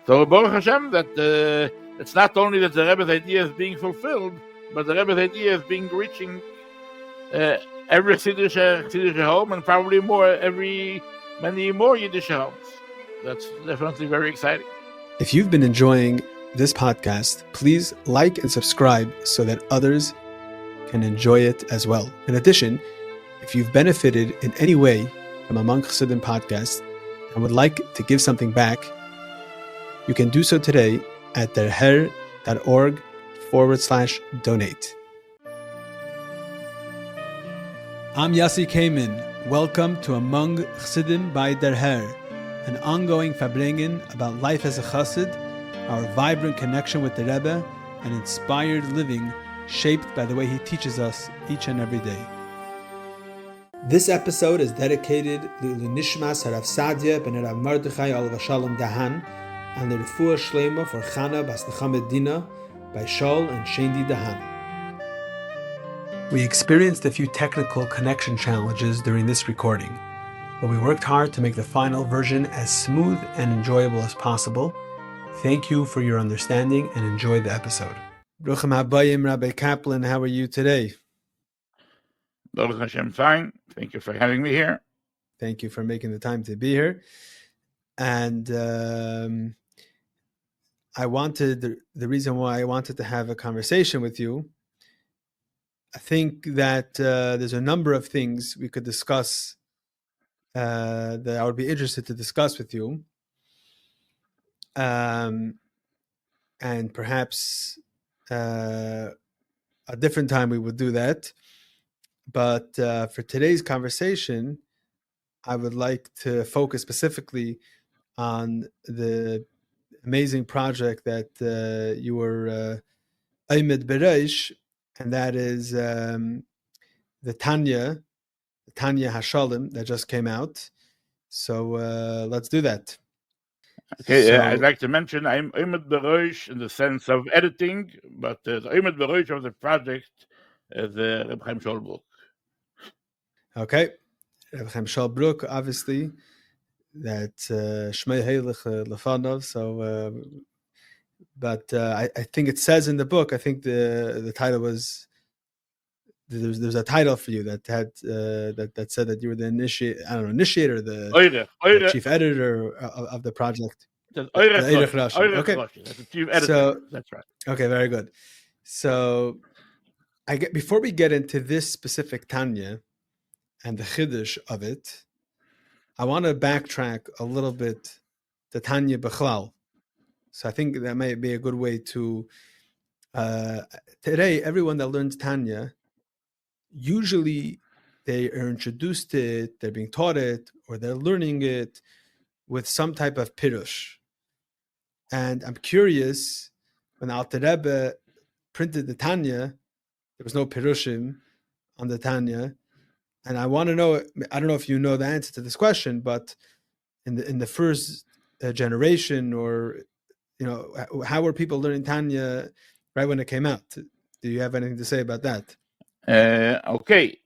So Baruch Hashem, that it's not only that the Rebbe's idea is being fulfilled, but the Rebbe's idea is reaching every Chassidische home, and probably many more Yiddish homes. That's definitely very exciting. If you've been enjoying this podcast, please like and subscribe so that others can enjoy it as well. In addition, if you've benefited in any way from Among Chassidim podcast and would like to give something back, you can do so today at derher.org/donate. I'm Yossi Kamen. Welcome to Among Chassidim by Derher, an ongoing farbrengen about life as a chassid, our vibrant connection with the Rebbe, and inspired living shaped by the way he teaches us each and every day. This episode is dedicated to Nishmas Harav Sadia ben Rav Mordechai Olav Shalom Dahan and the Refuah Shlema for Chana Bas Nechamed Dina by Shaul and Shendi Dahan. We experienced a few technical connection challenges during this recording, but we worked hard to make the final version as smooth and enjoyable as possible. Thank you for your understanding and enjoy the episode. Bruchim Habayim, Rabbi Kaplan, how are you today? Baruch Hashem, fine. Thank you for having me here. Thank you for making the time to be here. And the reason why I wanted to have a conversation with you, I think that there's a number of things we could discuss that I would be interested to discuss with you. And perhaps a different time we would do that. But for today's conversation, I would like to focus specifically on the amazing project that you were Aymed Bereish, and that is the Tanya Hasholaim that just came out. So let's do that. Okay, I'd like to mention I'm Aymed Bereish in the sense of editing, but the Aymed Bereish of the project is Rebbe Chaim Sholbrook. Okay, Rebbe Chaim Sholbrook, obviously, that's Shmei Heilich Lefanov. So, but I think it says in the book. I think the title was there's a title for you that had that said that you were the initiator, the chief editor of the project. Okay, that's the chief editor. So, that's right. Okay, very good. So, before we get into this specific Tanya and the chiddush of it, I want to backtrack a little bit to Tanya Bechlal. So I think that may be a good way to today. Everyone that learns Tanya, usually they are introduced to it, they're being taught it, or they're learning it with some type of pirush. And I'm curious, when Alter Rebbe printed the Tanya, there was no pirushim on the Tanya. And I want to know, I don't know if you know the answer to this question, but in the first generation, or, how were people learning Tanya right when it came out? Do you have anything to say about that? Okay.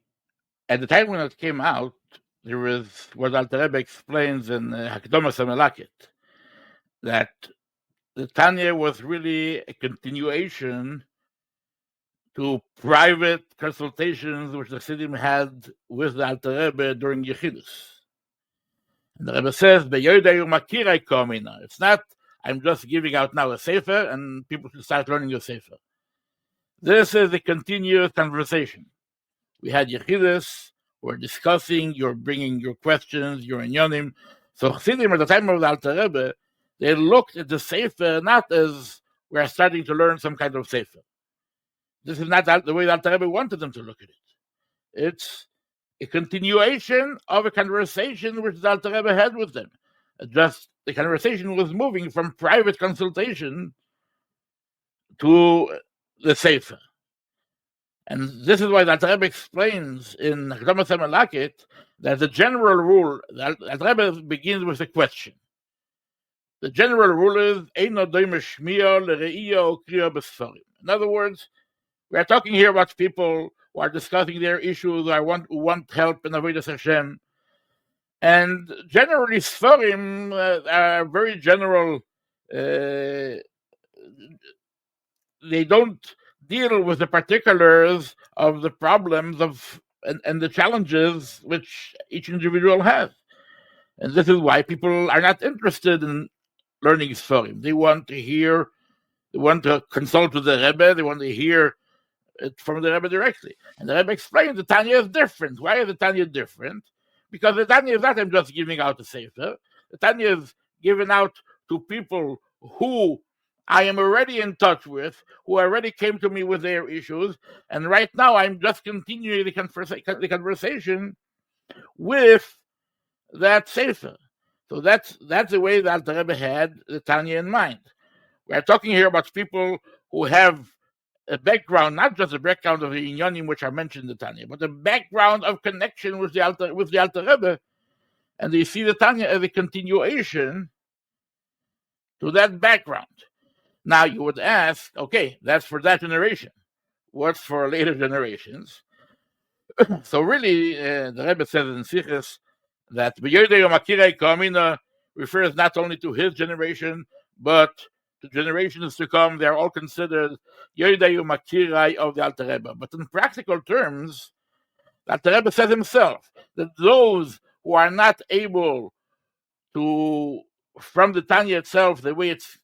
At the time when it came out, there was what Alter Rebbe explains in Hakdomas HaMelakit, that the Tanya was really a continuation to private consultations which the Chassidim had with the Alter Rebbe during Yechidus. And the Rebbe says, it's not, I'm just giving out now a sefer and people should start learning the sefer. This is a continuous conversation. We had Yechidus, we're discussing, you're bringing your questions, your inyonim. So Chassidim at the time of the Alter Rebbe, they looked at the sefer not as we're starting to learn some kind of sefer. This is not the way the Alter Rebbe wanted them to look at it. It's a continuation of a conversation which the Alter Rebbe had with them. Just the conversation was moving from private consultation to the sefer. And this is why the Alter Rebbe explains in Hakdomas HaMelakit that the general rule, the Alter Rebbe begins with a question. The general rule is, Eino doime shmiya l're'iya o kriya b'sfarim. In other words, we are talking here about people who are discussing their issues, who want help in Avodas Hashem. And generally, Sfarim are very general they don't deal with the particulars of the problems and the challenges which each individual has. And this is why people are not interested in learning Sforim. They want to consult with the Rebbe, they want to hear it from the Rebbe directly. And the Rebbe explained the Tanya is different. Why is the Tanya different? Because the Tanya is not I'm just giving out a sefer. The Tanya is given out to people who I am already in touch with, who already came to me with their issues, and right now I'm just continuing the conversation with that sefer. So that's the way that the Rebbe had the Tanya in mind. We are talking here about people who have a background, not just a background of the Inyanim which are mentioned in the Tanya, but a background of connection with the Alter Rebbe, and they see the Tanya as a continuation to that background. Now you would ask, okay, that's for that generation. What's for later generations? So really, the Rebbe says in Sichos that B'yodei Makirei Kamina refers not only to his generation, but to generations to come. They are all considered Yodei Makirai of the Alter Rebbe. But in practical terms, the Alter Rebbe says himself that those who are not able to, from the Tanya itself, the way it's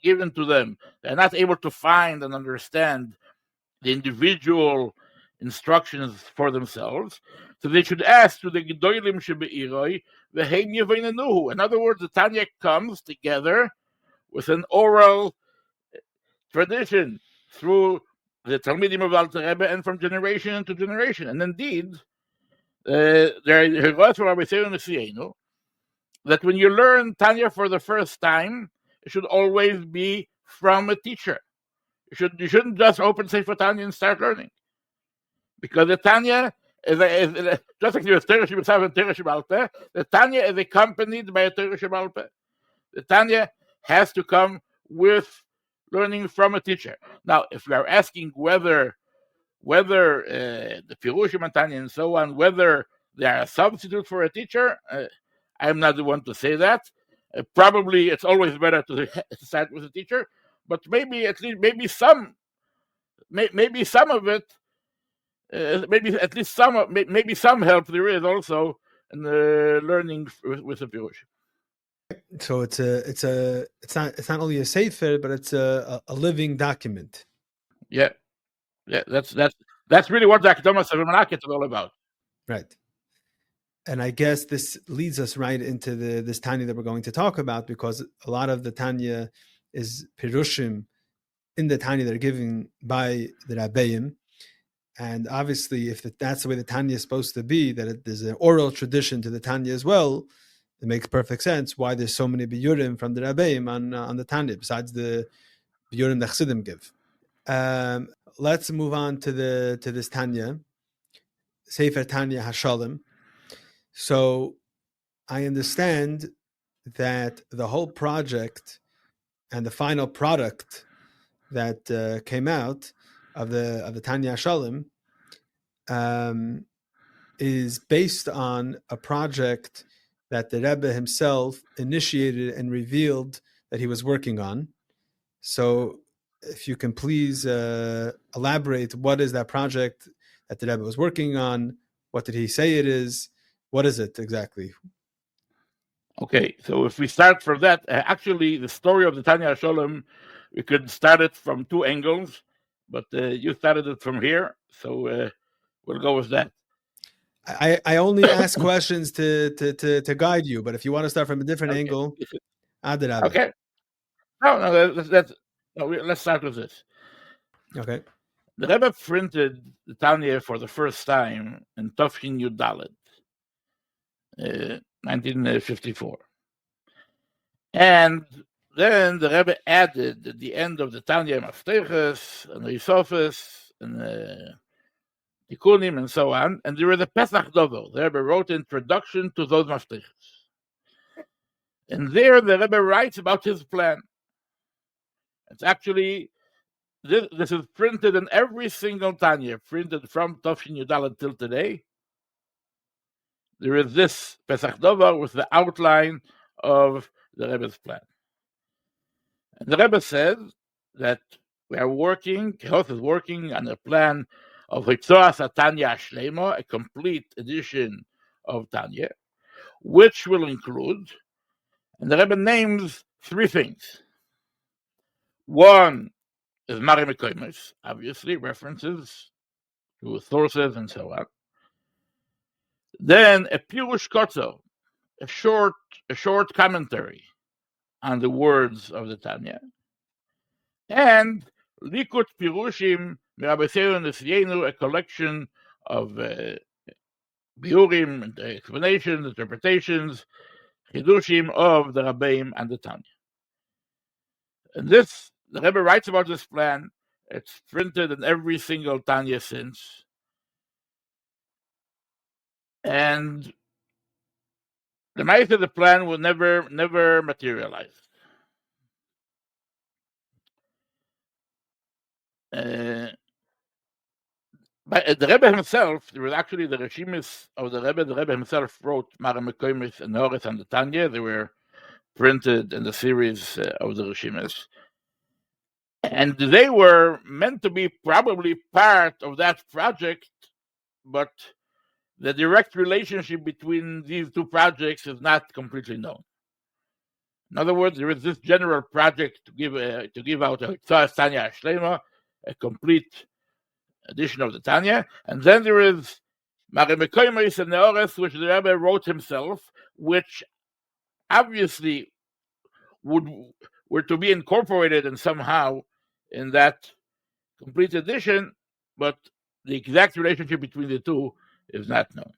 given to them, they're not able to find and understand the individual instructions for themselves, so they should ask to the Gedolim Shebe'iroi V'heim Yevoinenuhu. In other words, the Tanya comes together with an oral tradition through the Talmidim of Alter Rebbe and from generation to generation. And indeed, there was from Rabbi Mendel that when you learn Tanya for the first time, it should always be from a teacher. You shouldn't just open Sefer Tanya and start learning, because the Tanya is just like there is Torah Shebe'al and Torah Shebe'al Peh. The Tanya is accompanied by a Torah Shebe'al Peh. The Tanya has to come with learning from a teacher. Now, if we are asking whether the Pirushim and Tanya and so on, whether they are a substitute for a teacher, I'm not the one to say that. Probably it's always better to start with a teacher, but maybe at least maybe some of it, maybe at least maybe some help there is also in learning with the Pirushim. So it's not only a sefer, but it's a living document. Yeah, that's really what the Akdomas of Malakit is all about. Right. And I guess this leads us right into this Tanya that we're going to talk about, because a lot of the Tanya is Pirushim in the Tanya that are given by the Rabbeim. And obviously, if that's the way the Tanya is supposed to be, that there's an oral tradition to the Tanya as well, it makes perfect sense why there's so many Biyurim from the Rabbeim on the Tanya, besides the Biyurim that Chassidim give. Let's move on to this Tanya, Sefer Tanya Hasholaim. So I understand that the whole project and the final product that came out of the Tanya Hasholaim is based on a project that the Rebbe himself initiated and revealed that he was working on. So if you can please elaborate, what is that project that the Rebbe was working on? What did he say it is? What is it exactly? Okay, so if we start from that, actually the story of the Tanya Hasholaim, we could start it from two angles, but you started it from here, so we'll go with that. I only ask questions to guide you, but if you want to start from a different angle, Adarabah. Okay. No, let's start with this. Okay. The Rebbe printed the Tanya for the first time in Tafshin Yud Dalet, 1954. And then the Rebbe added at the end of the Tanya Mafteches and Risofes and Tikunim and so on, and there was a Pesach Dovel. The Rebbe wrote an introduction to those Mafteches. And there the Rebbe writes about his plan. It's actually, this is printed in every single Tanya, printed from Tafshin Yud Dalet till today. There is this Pesach Dovel with the outline of the Rebbe's plan. And the Rebbe says that Kehos is working on a plan of Tanya Hasholaim, a complete edition of Tanya, which will include, and the Rebbe names 3 things. One is Mari Mekoimus, obviously, references to sources and so on. Then a Pirush Kotzo, a short commentary on the words of the Tanya. And Likut Pirushim Merabeseinu Nesiyenu, a collection of biurim, explanations, interpretations, chidushim of the Rabbeim and the Tanya. And this, the Rebbe writes about this plan. It's printed in every single Tanya since. And the might of the plan will never materialize. But the Rebbe himself, there was actually the Reshimis of the Rebbe. The Rebbe himself wrote Mara Mekoimis and Horis and the Tanya. They were printed in the series of the Reshimis. And they were meant to be probably part of that project, but the direct relationship between these 2 projects is not completely known. In other words, there is this general project to give out a Tanya Hasholaim, a complete edition of the Tanya, and then there is Mari Mekoimis and Neores, which the Rebbe wrote himself, which obviously were to be incorporated in somehow in that complete edition, but the exact relationship between the 2 is not known.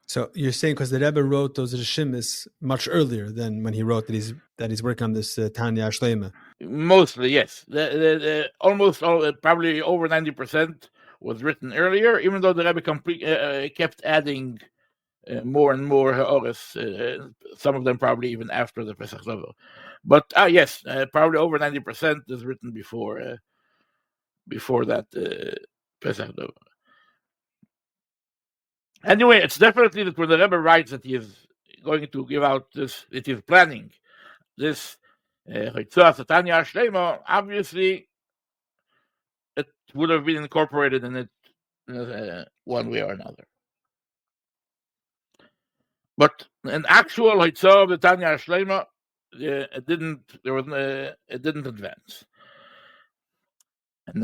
So you're saying because the Rebbe wrote those Rishimis much earlier than when he wrote that he's working on this Tanya Hasholaim. Mostly, yes. Almost all, probably over 90% was written earlier, even though the Rebbe kept adding more and more Ha'oris, some of them probably even after the Pesach level. But yes, probably over 90% is written before that Pesach level. Anyway, it's definitely that when the Rebbe writes that he is going to give out this, it is planning this Tanya Hasholaim, obviously it would have been incorporated in it one way or another. But an actual Hitzah of the Tanya Hasholaim, it didn't advance. And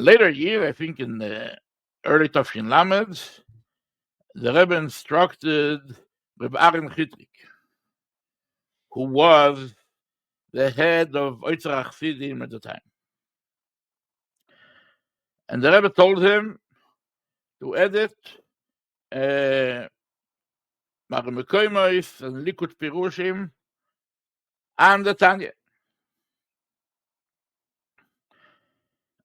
later year, I think in the early Tafshin Lamed, the Rebbe instructed Rebbe Aaron Chitrik, who was the head of Oitzer Chassidim at the time. And the Rebbe told him to edit Mari Mekoimis and Likut Pirushim and the Tanya.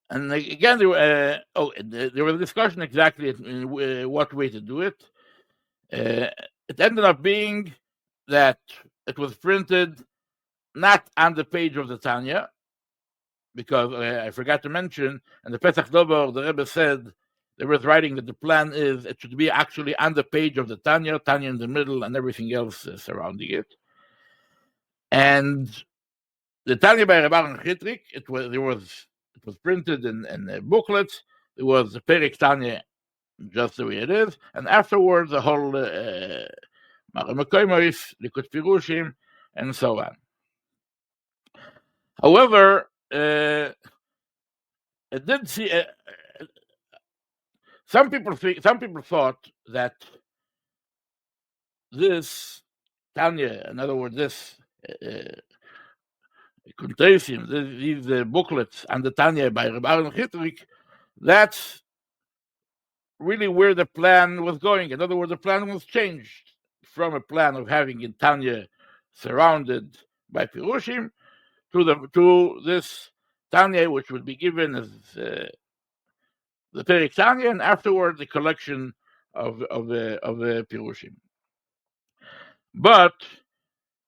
And again, there was a discussion exactly in what way to do it. It ended up being that it was printed not on the page of the Tanya, because I forgot to mention, and the Pesach Dober, the Rebbe said, there was writing that the plan is it should be actually on the page of the Tanya in the middle, and everything else surrounding it. And the Tanya by Rebbe Aaron Chitrik, it was printed in booklets. It was the Perek Tanya, just the way it is, and afterwards the whole Mari Mekoimis, Likut Pirushim, and so on. However, it did see. Some people thought that this Tanya, in other words, this Kuntesim, these booklets and the Tanya by Rebbe Aaron Chitrik, that's really where the plan was going. In other words, the plan was changed from a plan of having in Tanya surrounded by Pirushim to this Tanya, which would be given as the Perek Tanya, and afterward the collection of the Pirushim. But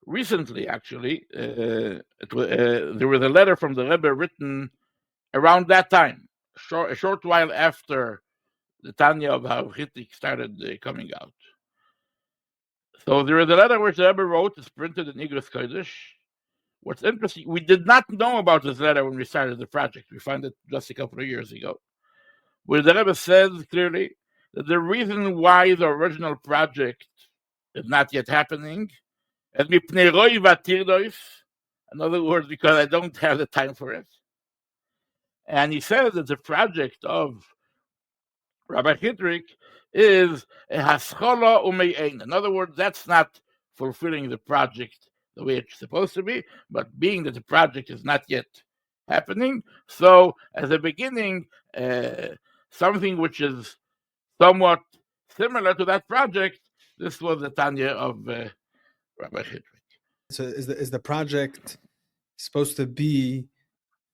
recently, actually, there was a letter from the Rebbe written around that time, a short while after the Tanya of Chittik started coming out. So there is a letter which the Rebbe wrote, it's printed in Igros Kodesh, What's interesting, we did not know about this letter when we started the project. We found it just a couple of years ago, where the Rebbe says clearly that the reason why the original project is not yet happening is mipnei roi v'tirdos. In other words, because I don't have the time for it. And he says that the project of Rabbi Chitrik is a haschola umein. In other words, that's not fulfilling the project the way it's supposed to be, but being that the project is not yet happening, so as a beginning, something which is somewhat similar to that project, this was the Tanya of Rabbi Chitrik. So is the project supposed to be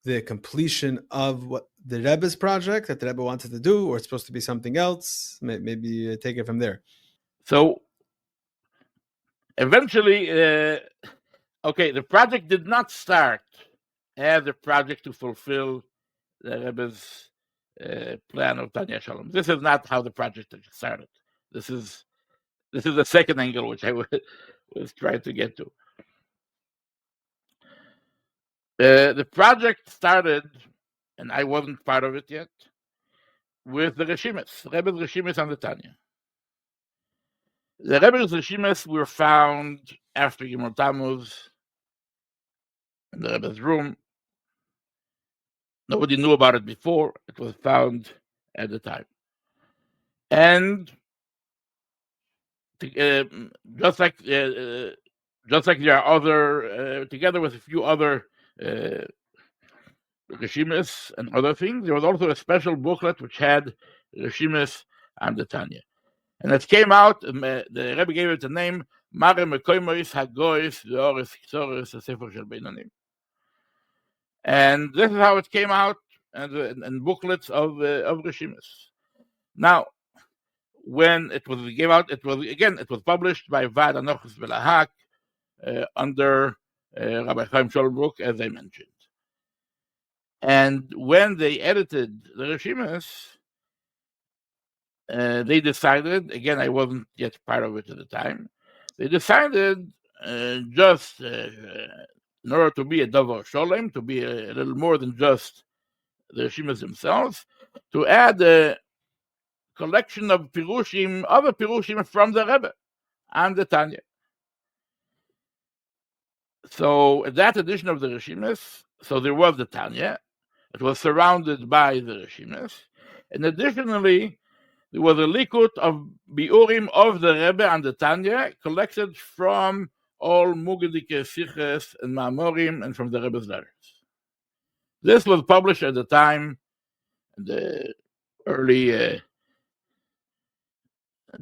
the completion of what the Rebbe's project that the Rebbe wanted to do, or it's supposed to be something else? Maybe take it from there. So eventually, the project did not start as a project to fulfill the Rebbe's plan of Tanya Hasholaim. This is not how the project started. This is the second angle which I was trying to get to. The project started, and I wasn't part of it yet, with the Reshimis, Rebbe's Reshimis on the Tanya. The Rebbe's Reshimis were found after Gimel Tammuz in the Rebbe's room. Nobody knew about it before. It was found at the time. And just like there are other, together with a few other Reshimis and other things, there was also a special booklet which had Reshimis on the Tanya. And it came out, the Rebbe gave it the name, Mare Mekoimois Hagois Ve'oris Ksoris Sefer Shel Beinonim. And this is how it came out in booklets of Reshimis. Now, when it was given out, it was published by Vad Anochus Velahak under Rabbi Chaim Sholbrook, as I mentioned. And when they edited the Reshimis, they decided, again, I wasn't yet part of it at the time, they decided just in order to be a Davar Sholem, to be a little more than just the Reshimis themselves, to add a collection of Pirushim, other Pirushim from the Rebbe and the Tanya. So that edition of the Reshimis, so there was the Tanya, it was surrounded by the Reshimis, and additionally, there was a likut of biurim of the Rebbe and the Tanya collected from all Mugedike Siches and Ma'amorim and from the Rebbe's letters. This was published at the time, in the early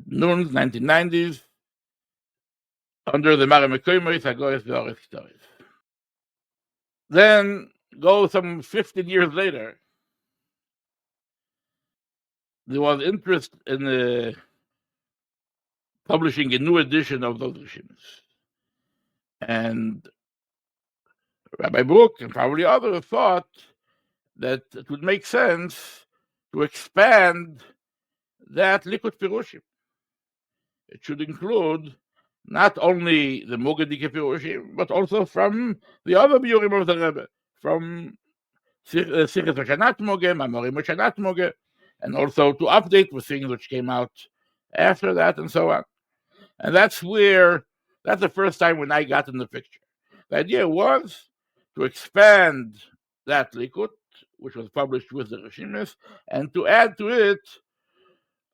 noons, 1990s, under the Mare Mekoimois Hagois Ve'oris Ksoris. Then go some 15 years later, there was interest in publishing a new edition of those Reshimis. And Rabbi Brook and probably others thought that it would make sense to expand that Likut Pirushim. It should include not only the Mogadike Pirushim, but also from the other Biurim of the Rebbe, from Sichos Hashanat Moge, Mamorim Hashanat Moge, and also to update with things which came out after that and so on. And that's the first time when I got in the picture. The idea was to expand that Likut, which was published with the Reshimis, and to add to it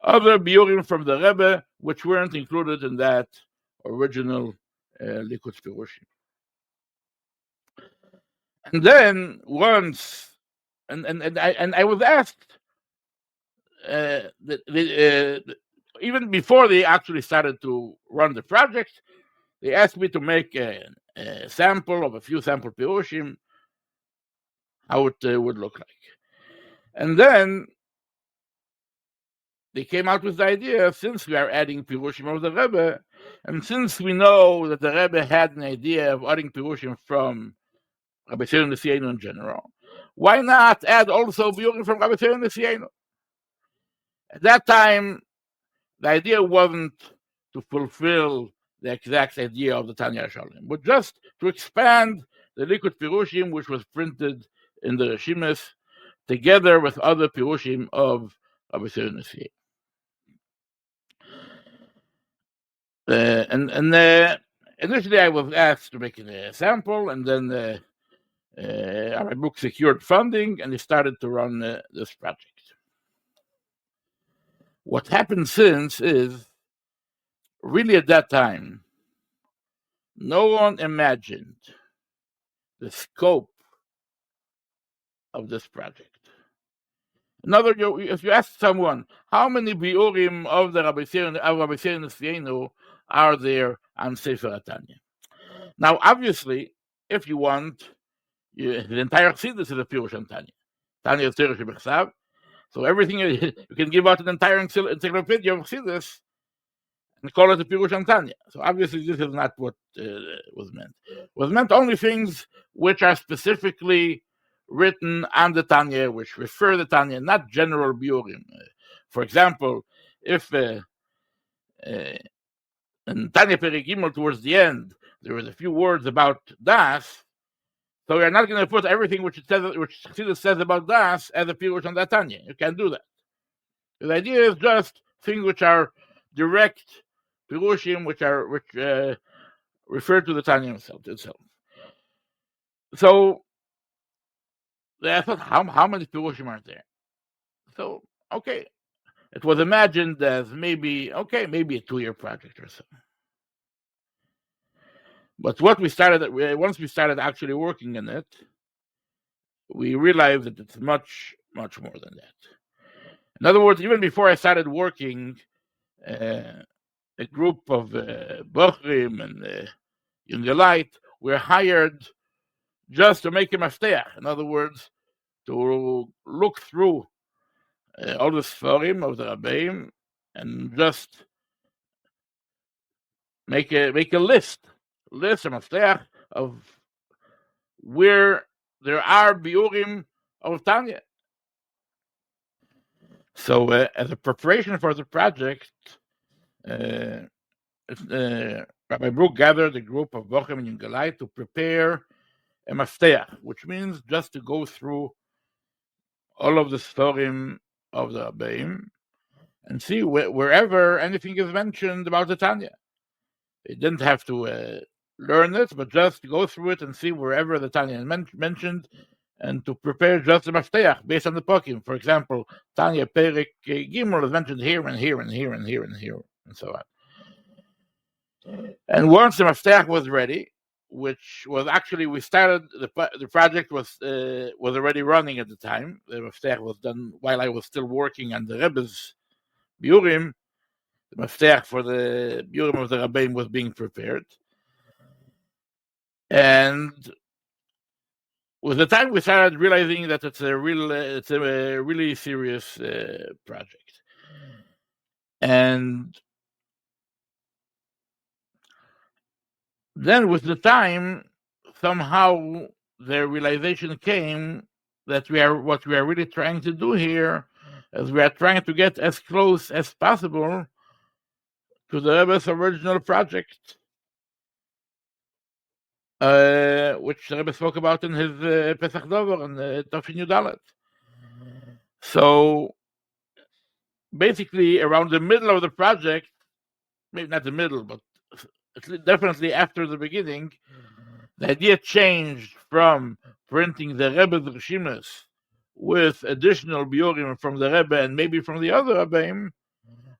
other biurim from the Rebbe, which weren't included in that original Likut Pirushim. And then once, and I was asked, even before they actually started to run the project, they asked me to make a sample of a few sample Pirushim, how it would look like. And then they came out with the idea, since we are adding Pirushim of the Rebbe, and since we know that the Rebbe had an idea of adding Pirushim from Rabbi Tzedek Nesienu in general, why not add also Biurim from Rabbi Tzedek Nesienu? At that time, the idea wasn't to fulfill the exact idea of the Tanya Hasholaim, but just to expand the liquid pirushim, which was printed in the Rishimis, together with other pirushim of Rabbi Nasiya. Initially, I was asked to make a sample, and then our book secured funding, and he started to run this project. What happened since is, really at that time, no one imagined the scope of this project. In other words, if you ask someone, how many biurim of the Rabbi Nasiya are there on Sefer Tanya? Now, obviously, if you want, the entire Chassidus is a Pirush on Tanya. Tanya is Teresh B'Chsav. So everything, you can give out an entire encyclopedia of Chassidus and call it a Pirush on Tanya. So obviously this is not what was meant. It was meant only things which are specifically written on the Tanya, which refer to the Tanya, not general biurim. For example, if in Tanya Perek Gimel towards the end, there was a few words about Das, so we are not going to put everything which Chassidus says about Das as a Pirush on that Tanya. You can't do that. The idea is just things which are direct Pirushim, which refer to the Tanya itself. So I thought, how many Pirushim are there? So, okay, it was imagined as maybe a 2-year project or so. But once we started actually working in it, we realized that it's much, much more than that. In other words, even before I started working, a group of Bochrim and Yungelite were hired just to make a mafteach. In other words, to look through all the Sforim of the Rabbeim and just make a list, a mafteach of where there are biurim of Tanya. So as a preparation for the project, Rabbi Brook gathered a group of Bochum and Yungelite to prepare a mafteach, which means just to go through all of the Sforim of the Rabbeim and see wherever anything is mentioned about the Tanya. They didn't have to learn it, but just go through it and see wherever the Tanya is mentioned, and to prepare just the mafteach based on the pokim. For example, Tanya Perek Gimel is mentioned here and here and here and here and here and so on. And once the mafteach was ready, which was actually, we started the project was already running at the time. The mafteach was done while I was still working on the Rebbe's biurim. The mafteach for the biurim of the Rabbeim was being prepared, and with the time we started realizing that it's a really serious project. And then with the time, somehow the realization came that what we are really trying to do here is we are trying to get as close as possible to the Rebbe's original project, which the Rebbe spoke about in his Pesach Dover and Tafshin Yudalet. So basically, around the middle of the project, maybe not the middle, but definitely after the beginning, the idea changed from printing the Rebbe's Rishimis with additional biurim from the Rebbe and maybe from the other Rebbeim,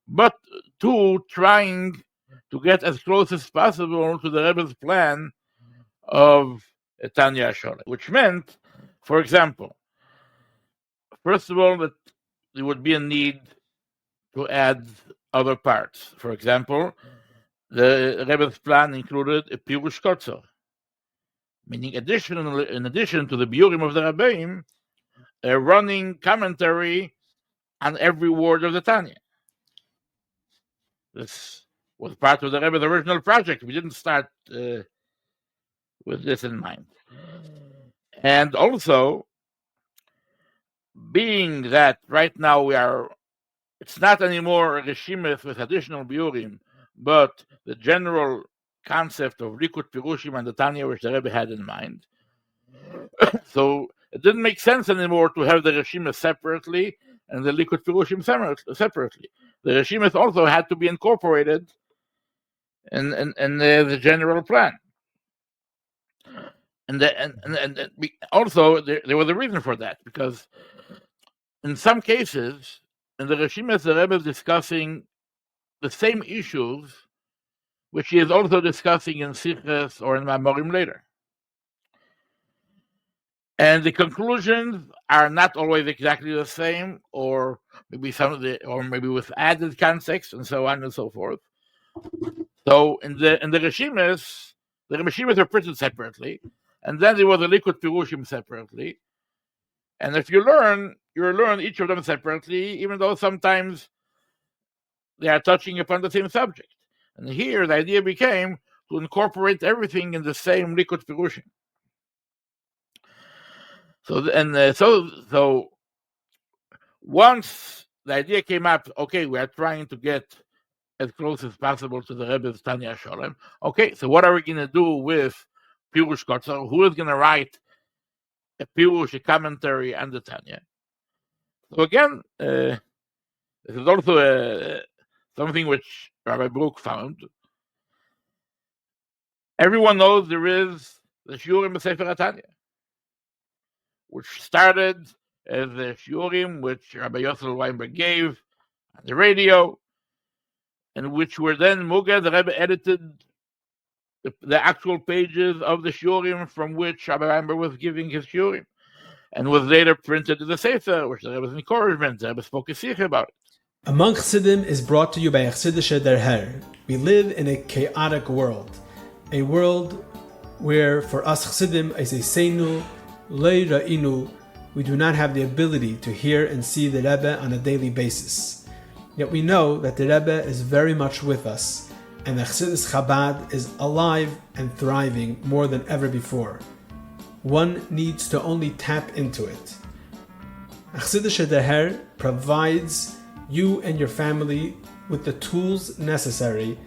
but to trying to get as close as possible to the Rebbe's plan of Tanya Hasholaim, which meant, for example, first of all, that there would be a need to add other parts. For example, the Rebbe's plan included a Pirush Kotzer, meaning in addition to the biurim of the Rabbeim, a running commentary on every word of the Tanya. This was part of the Rebbe's original project. We didn't start with this in mind. And also, being that right now it's not anymore a Reshimeth with additional biurim, but the general concept of Likud Pirushim and the Tanya which the Rebbe had in mind. So it didn't make sense anymore to have the Reshimas separately and the Likud Pirushim separately. The Reshimas also had to be incorporated in the general plan. And also there was a reason for that, because in some cases in the Reshimas the Rebbe is discussing the same issues which he is also discussing in Sichos or in Mamorim later. And the conclusions are not always exactly the same, or maybe maybe with added context and so on and so forth. So in the Reshimas, the Reshimas are printed separately, and then there was a Likud Pirushim separately. And if you learn each of them separately, even though sometimes they are touching upon the same subject. And here the idea became to incorporate everything in the same Likud Pirushim. So once the idea came up, okay, we are trying to get as close as possible to the Rebbe's Tanya Hasholaim. Okay, so what are we going to do with Pirush Kotzar? Who is going to write a Pirush, a commentary on the Tanya? So again, this is also something which Rabbi Brook found. Everyone knows there is the Shiurim B'Sefer Tanya, which started as the Shiurim which Rabbi Yossel Weinberg gave on the radio, and which were then Mugad, the Rebbe edited the actual pages of the Shiurim from which Rabbi Weinberg was giving his Shiurim, and was later printed in the Sefer, which the Rebbe's encouragement, the Rebbe spoke a Sikh about it. Among Chassidim is brought to you by Chassidische Der Herr. We live in a chaotic world, a world where for us Chassidim is a seinu, lei ra'inu, we do not have the ability to hear and see the Rebbe on a daily basis. Yet we know that the Rebbe is very much with us, and the Chassidus Chabad is alive and thriving more than ever before. One needs to only tap into it. Chassidische Der Herr provides you and your family with the tools necessary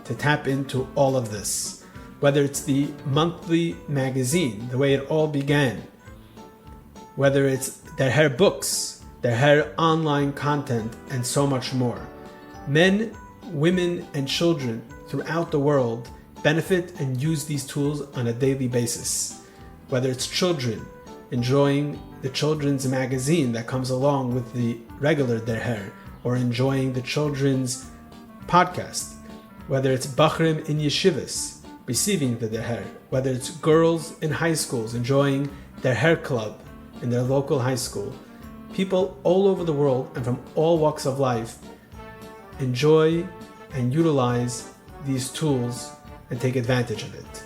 to tap into all of this. Whether it's the monthly magazine, the way it all began, whether it's Der Herr books, Der Herr online content, and so much more. Men, women, and children throughout the world benefit and use these tools on a daily basis. Whether it's children enjoying the children's magazine that comes along with the regular Der Herr, or enjoying the children's podcast, whether it's Bachrim in yeshivas receiving the Der Herr, whether it's girls in high schools enjoying Der Herr club in their local high school. People all over the world and from all walks of life enjoy and utilize these tools and take advantage of it.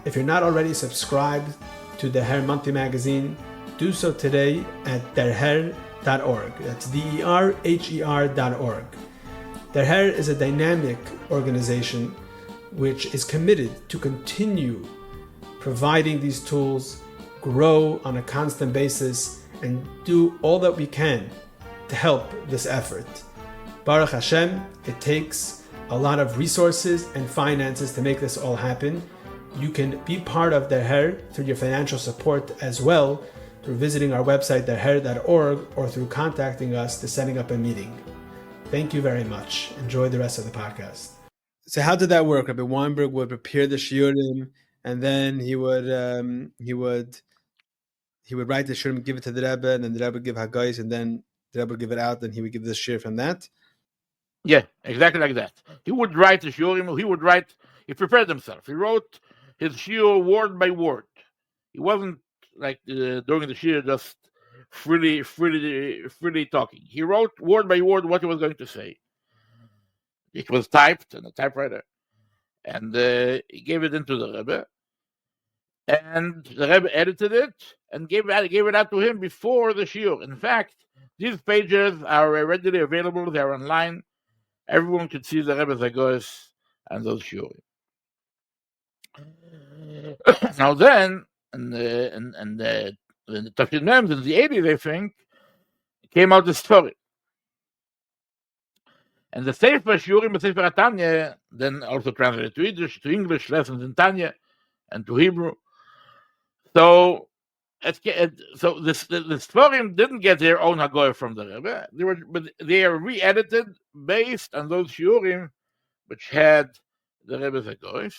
If you're not already subscribed to the Herr Monthly Magazine, do so today at derher.org. That's derher.org. Der Herr is a dynamic organization which is committed to continue providing these tools, grow on a constant basis, and do all that we can to help this effort. Baruch Hashem, it takes a lot of resources and finances to make this all happen. You can be part of Der Herr through your financial support as well, through visiting our website derher.org, or through contacting us to setting up a meeting. Thank you very much. Enjoy the rest of the podcast. So how did that work? Rabbi Weinberg would prepare the shiurim, and then he would write the shiurim, give it to the Rebbe, and then the Rebbe would give Haggais, and then the Rebbe would give it out, and he would give the shiur from that. Yeah, exactly like that. He would write the shiurim. He prepared himself. He wrote his shiur word by word. He wasn't like during the shiur just freely talking. He wrote word by word what he was going to say. It was typed in a typewriter, and he gave it into the Rebbe, and the Rebbe edited it and gave it out to him before the shiur. In fact, these pages are readily available. They are online. Everyone could see the Rebbe's Haggais and those shiurim. Now then, in the Tafshin Mem in the 80s, I think, came out the story. And the Sefer Shiurim, the Sefer Tanya, then also translated to English lessons in Tanya and to Hebrew. So so the Sforim didn't get their own Hagoy from the Rebbe. But they are re-edited based on those Shiurim which had the Rebbe's Hagoys.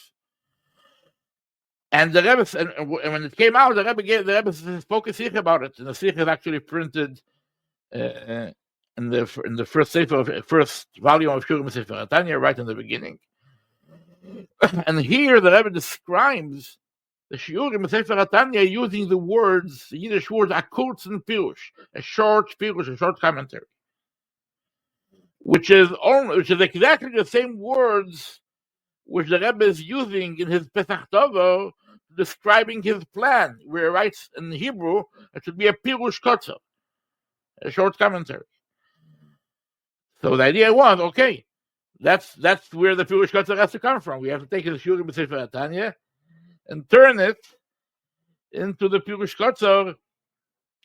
And the Rebbe, and when it came out, the Rebbe spoke a sikh about it, and the sikh is actually printed in the first first volume of Shurim Sefer Tanya, right in the beginning. And here the Rebbe describes the Shiurim Sefer Tanya using the Yiddish words akurz and pirush, a short commentary, which is exactly the same words which the Rebbe is using in his Pesach Tovo, describing his plan, where he writes in Hebrew it should be a pirush kotzer, a short commentary. So the idea was, okay, that's where the pirush kotzer has to come from. We have to take the Shiurim Sefer Tanya and turn it into the pirush kotzer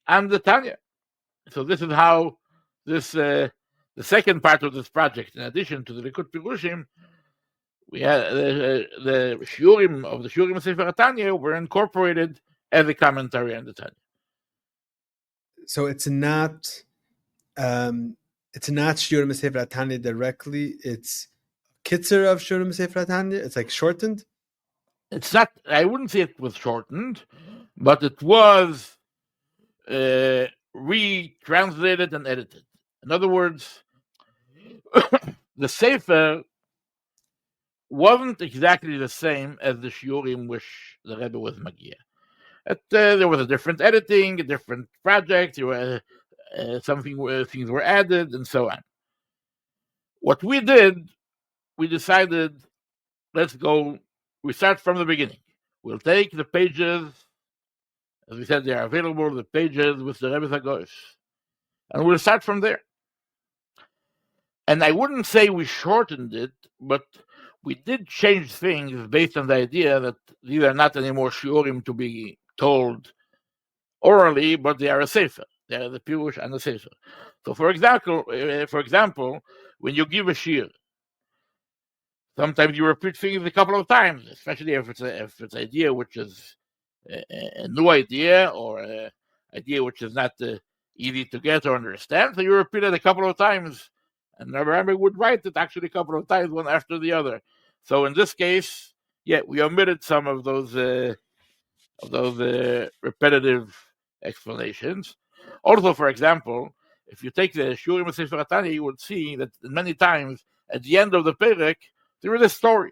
and the Tanya. So this is how this the second part of this project, in addition to the Likut Pirushim, we had the shiurim of the Shiurim Sefer Tanya were incorporated as a commentary on the Tanya. So it's not Shiurim Sefer Tanya directly. It's kitzer of Shiurim Sefer Tanya. It's like shortened. It's not. I wouldn't say it was shortened, but it was retranslated and edited. In other words, the Sefer wasn't exactly the same as the shiurim which the Rebbe was Magia. There was a different editing, a different project. There were things were added, and so on. What we did, we decided, let's go. We start from the beginning. We'll take the pages, as we said, they are available. The pages with the Rebbe's Hagosh, and we'll start from there. And I wouldn't say we shortened it, but we did change things based on the idea that these are not anymore shiurim to be told orally, but they are a sefer. They are the pirush and the sefer. So, for example, when you give a shir, sometimes you repeat things a couple of times, especially if it's an idea which is a new idea or an idea which is not easy to get or understand. So you repeat it a couple of times, and the Rebbe would write it actually a couple of times, one after the other. So in this case, we omitted some of those repetitive explanations. Also, for example, if you take the Shiurim Sefer Tanya, you would see that many times at the end of the perek there is a story,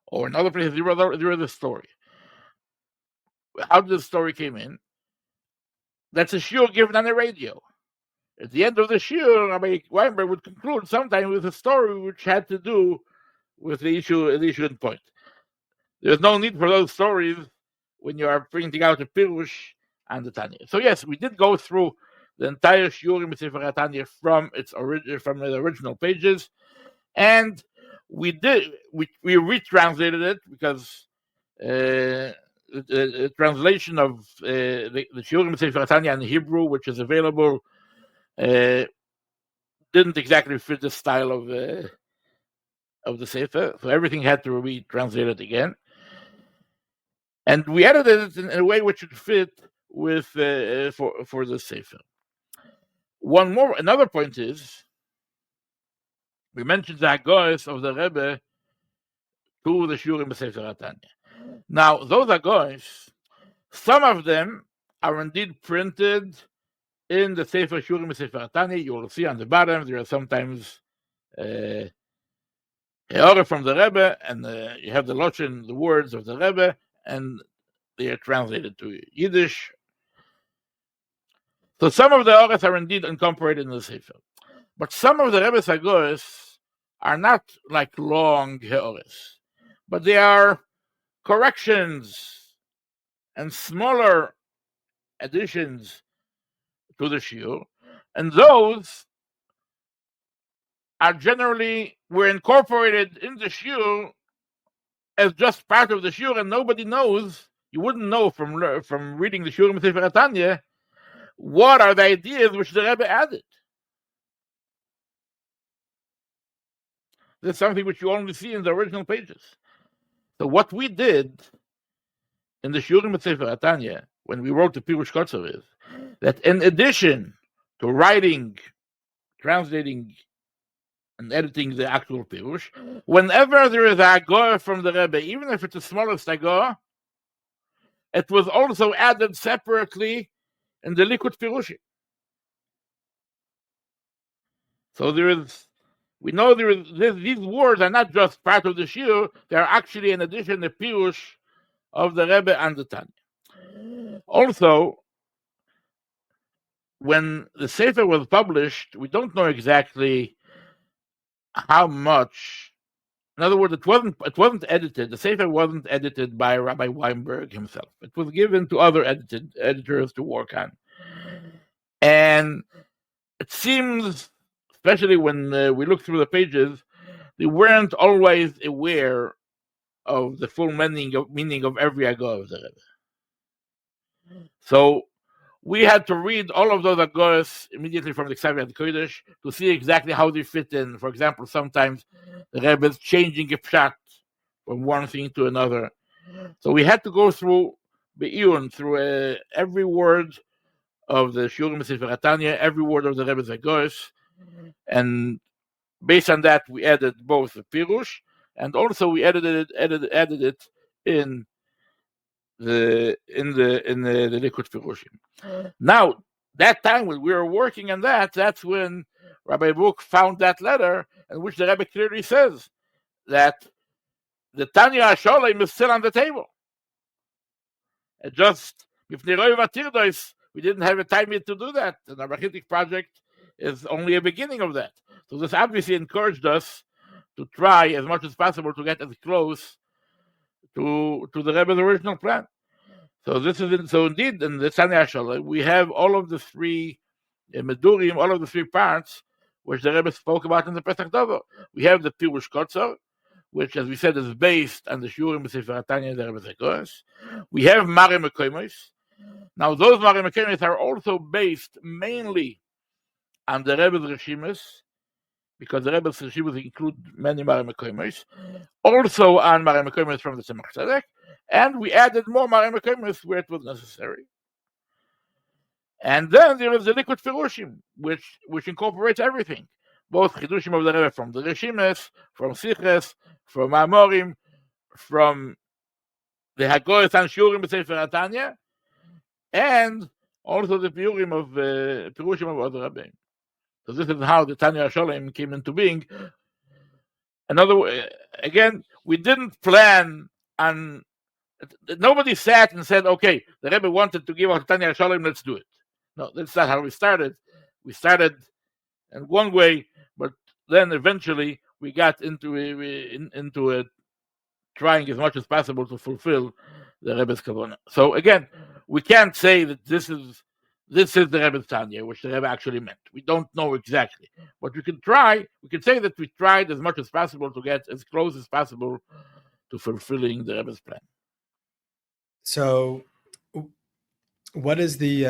or in other places there is a story. How did the story came in? That's a shiur given on the radio. At the end of the shiur, Rabbi Weinberg would conclude sometimes with a story which had to do with the issue in point. There's no need for those stories when you are printing out a pirush and the Tanya. So yes, we did go through the entire Shiurim Sefer Tanya from the original pages, and we retranslated it because the translation of the Shiurim Sefer Tanya in Hebrew, which is available, didn't exactly fit the style of the Sefer, so everything had to be translated again. And we edited it in a way which would fit with for the Sefer. Another point is, we mentioned the Hagoyos of the Rebbe to the Shiurim Sefer Tanya. Now, those Hagoyos, some of them are indeed printed in the Sefer Shiurim Sefer Tanya. You will see on the bottom there are sometimes Heore from the Rebbe, and you have the Loshen, the words of the Rebbe, and they are translated to Yiddish. So some of the Heores are indeed incorporated in the Sefer. But some of the Rebbe's Hagoyos are not like long Heores, but they are corrections and smaller additions to the shiur, and those were incorporated in the shiur as just part of the shiur, and nobody knows. You wouldn't know from reading the Shiurim Sefer Tanya what are the ideas which the Rebbe added. That's something which you only see in the original pages. So what we did in the Shurim Sefer Tanya, when we wrote the Pirush Kotzer, is that in addition to writing, translating, and editing the actual Pirush, whenever there is a Agor from the Rebbe, even if it's the smallest Agor, it was also added separately in the Likud Pirushim. So we know these words are not just part of the Shir, they are actually in addition the Pirush of the Rebbe and the Tanya. Also, when the Sefer was published, we don't know exactly how much. In other words, it wasn't edited. The Sefer wasn't edited by Rabbi Weinberg himself. It was given to other editors to work on. And it seems, especially when we look through the pages, they weren't always aware of the full meaning of every Agor of the Rebbe. So we had to read all of those Agoros immediately from the Ksaviyat Kodesh to see exactly how they fit in. For example, sometimes the Rebbe is changing a pshat from one thing to another. So we had to go through Be'iyun, through every word of the Shurim Sefer Tanya, every word of the Rebbe's Agoros, and based on that, we added both the Pirush and also we added it in the Likud Pirushim. Now, that time when we were working on that, that's when Rabbi Brook found that letter in which the Rebbe clearly says that the Tanya Hasholaim is still on the table. It just, we didn't have a time yet to do that. And the Rachitic project is only a beginning of that. So this obviously encouraged us to try as much as possible to get as close to the Rebbe's original plan. So indeed in the Tanya Hasholaim we have all of the three Medurim, all of the three parts which the Rebbe spoke about in the Pesach Dover. We have the Pirush Kotzer, which, as we said, is based on the Shurim Sefer Tanya and the Rebbe's Agoros. We have Mare Mekoimos. Now, those Mare Mekoimos are also based mainly on the Rebbe's Reshimas, because the Rebbe's Reshimas include many Mare Mekoimos, also on Mare Mekoimos from the Tzemach Tzedek, and we added more Mare Mekoimos where it was necessary. And then there is the Likud Pirushim, which incorporates everything, both Chidushim of the Rebbe from the Reshimas, from Siches, from Amorim, from the Hagoros and Shurim Sefer Tanya, and also the Pirushim of other Rebbeim. So this is how the Tanya Hasholaim came into being. Another way, again, we didn't plan on. Nobody sat and said, "Okay, the Rebbe wanted to give out Tanya Hasholaim, let's do it." No, that's not how we started. We started in one way, but then eventually we got into it, trying as much as possible to fulfill the Rebbe's kavanah. So again, we can't say that this is the Rebbe's Tanya, which the Rebbe actually meant. We don't know exactly, but we can try. We can say that we tried as much as possible to get as close as possible to fulfilling the Rebbe's plan. So, what is the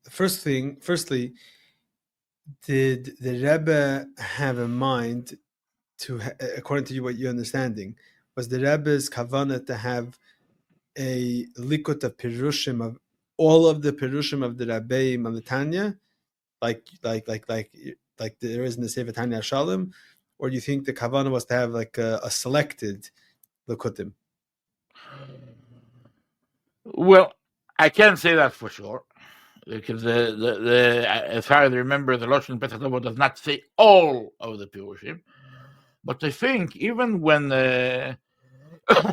firstly, did the Rebbe have in mind to, according to you, what you're understanding, was the Rebbe's kavanah to have a likut of pirushim of all of the pirushim of the Rabbeim of the Tanya, like there is in the Sefer Tanya Hasholaim, or do you think the kavanah was to have like a selected likutim? Well, I can't say that for sure, because as far as I remember, the Lashon Pesach Dover does not say all of the pirushim. But I think even when the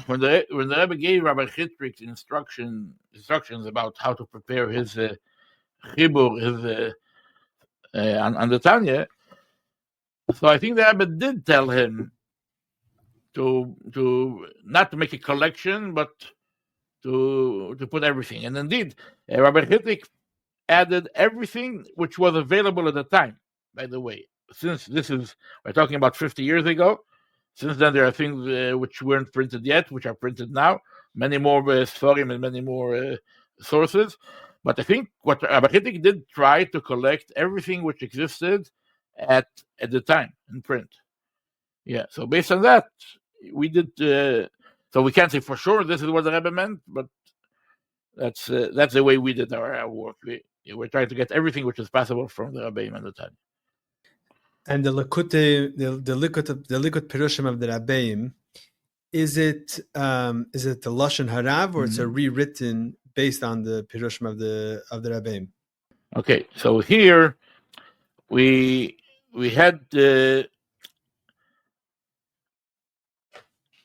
Rebbe gave Rabbi Chitrik instructions about how to prepare his chibur, on the Tanya, so I think the Rebbe did tell him to not to make a collection, but to put everything. And indeed, Rabbi Chitrik added everything which was available at the time. By the way, since we're talking about 50 years ago. Since then, there are things which weren't printed yet, which are printed now. Many more Sforim and many more sources. But I think what Rabbi Chittik did try to collect everything which existed at the time in print. Yeah. So based on that, we did. So So we can't say for sure this is what the Rebbe meant, but that's the way we did our work. We're trying to get everything which is possible from the Rabbi Mendel Kaplan. And the Likut Pirushim of the Rabbeim, is it the Lashon Harav, or it's a rewritten based on the Pirushim of the Rabbeim? Okay, so here we had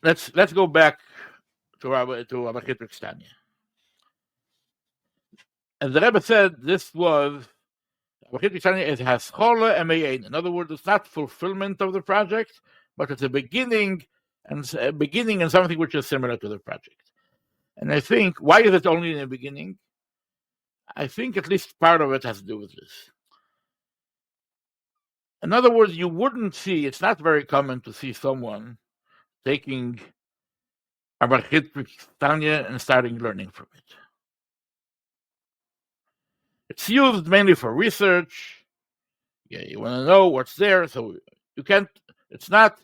let's go back to Rabbi Chitrik's Tanya. And the Rebbe said this was Rabbi Chitrik's Tanya is Haschola Emeyein. In other words, it's not fulfillment of the project, but it's a beginning and something which is similar to the project. And I think, why is it only in the beginning? I think at least part of it has to do with this. In other words, you wouldn't see, it's not very common to see someone taking Rabbi Chitrik's Tanya and starting learning from it. It's used mainly for research. Yeah, you want to know what's there, so you can't. It's not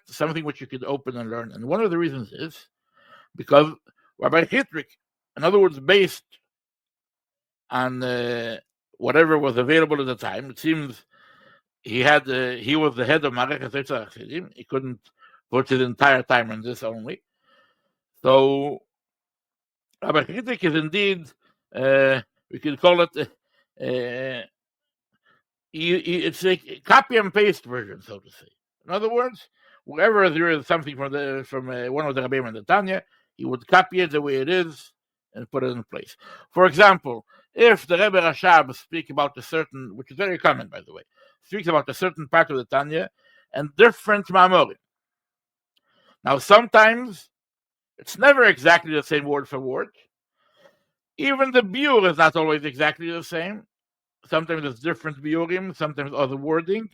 something which you could open and learn. And one of the reasons is because Rabbi Chitrik, in other words, based on whatever was available at the time, it seems he was the head of Marechet Tzitzer Chassidim. He couldn't put his entire time on this only. So Rabbi Chitrik is indeed, we could call it, it's a copy and paste version, so to say. In other words, wherever there is something from one of the Rebbe and the Tanya, he would copy it the way it is and put it in place. For example, if the Rebbe Rashab speak about a certain, which is very common, by the way, speaks about a certain part of the Tanya and different Ma'amorim. Now, sometimes it's never exactly the same word for word. Even the biur is not always exactly the same. Sometimes it's different biurim, sometimes other wording.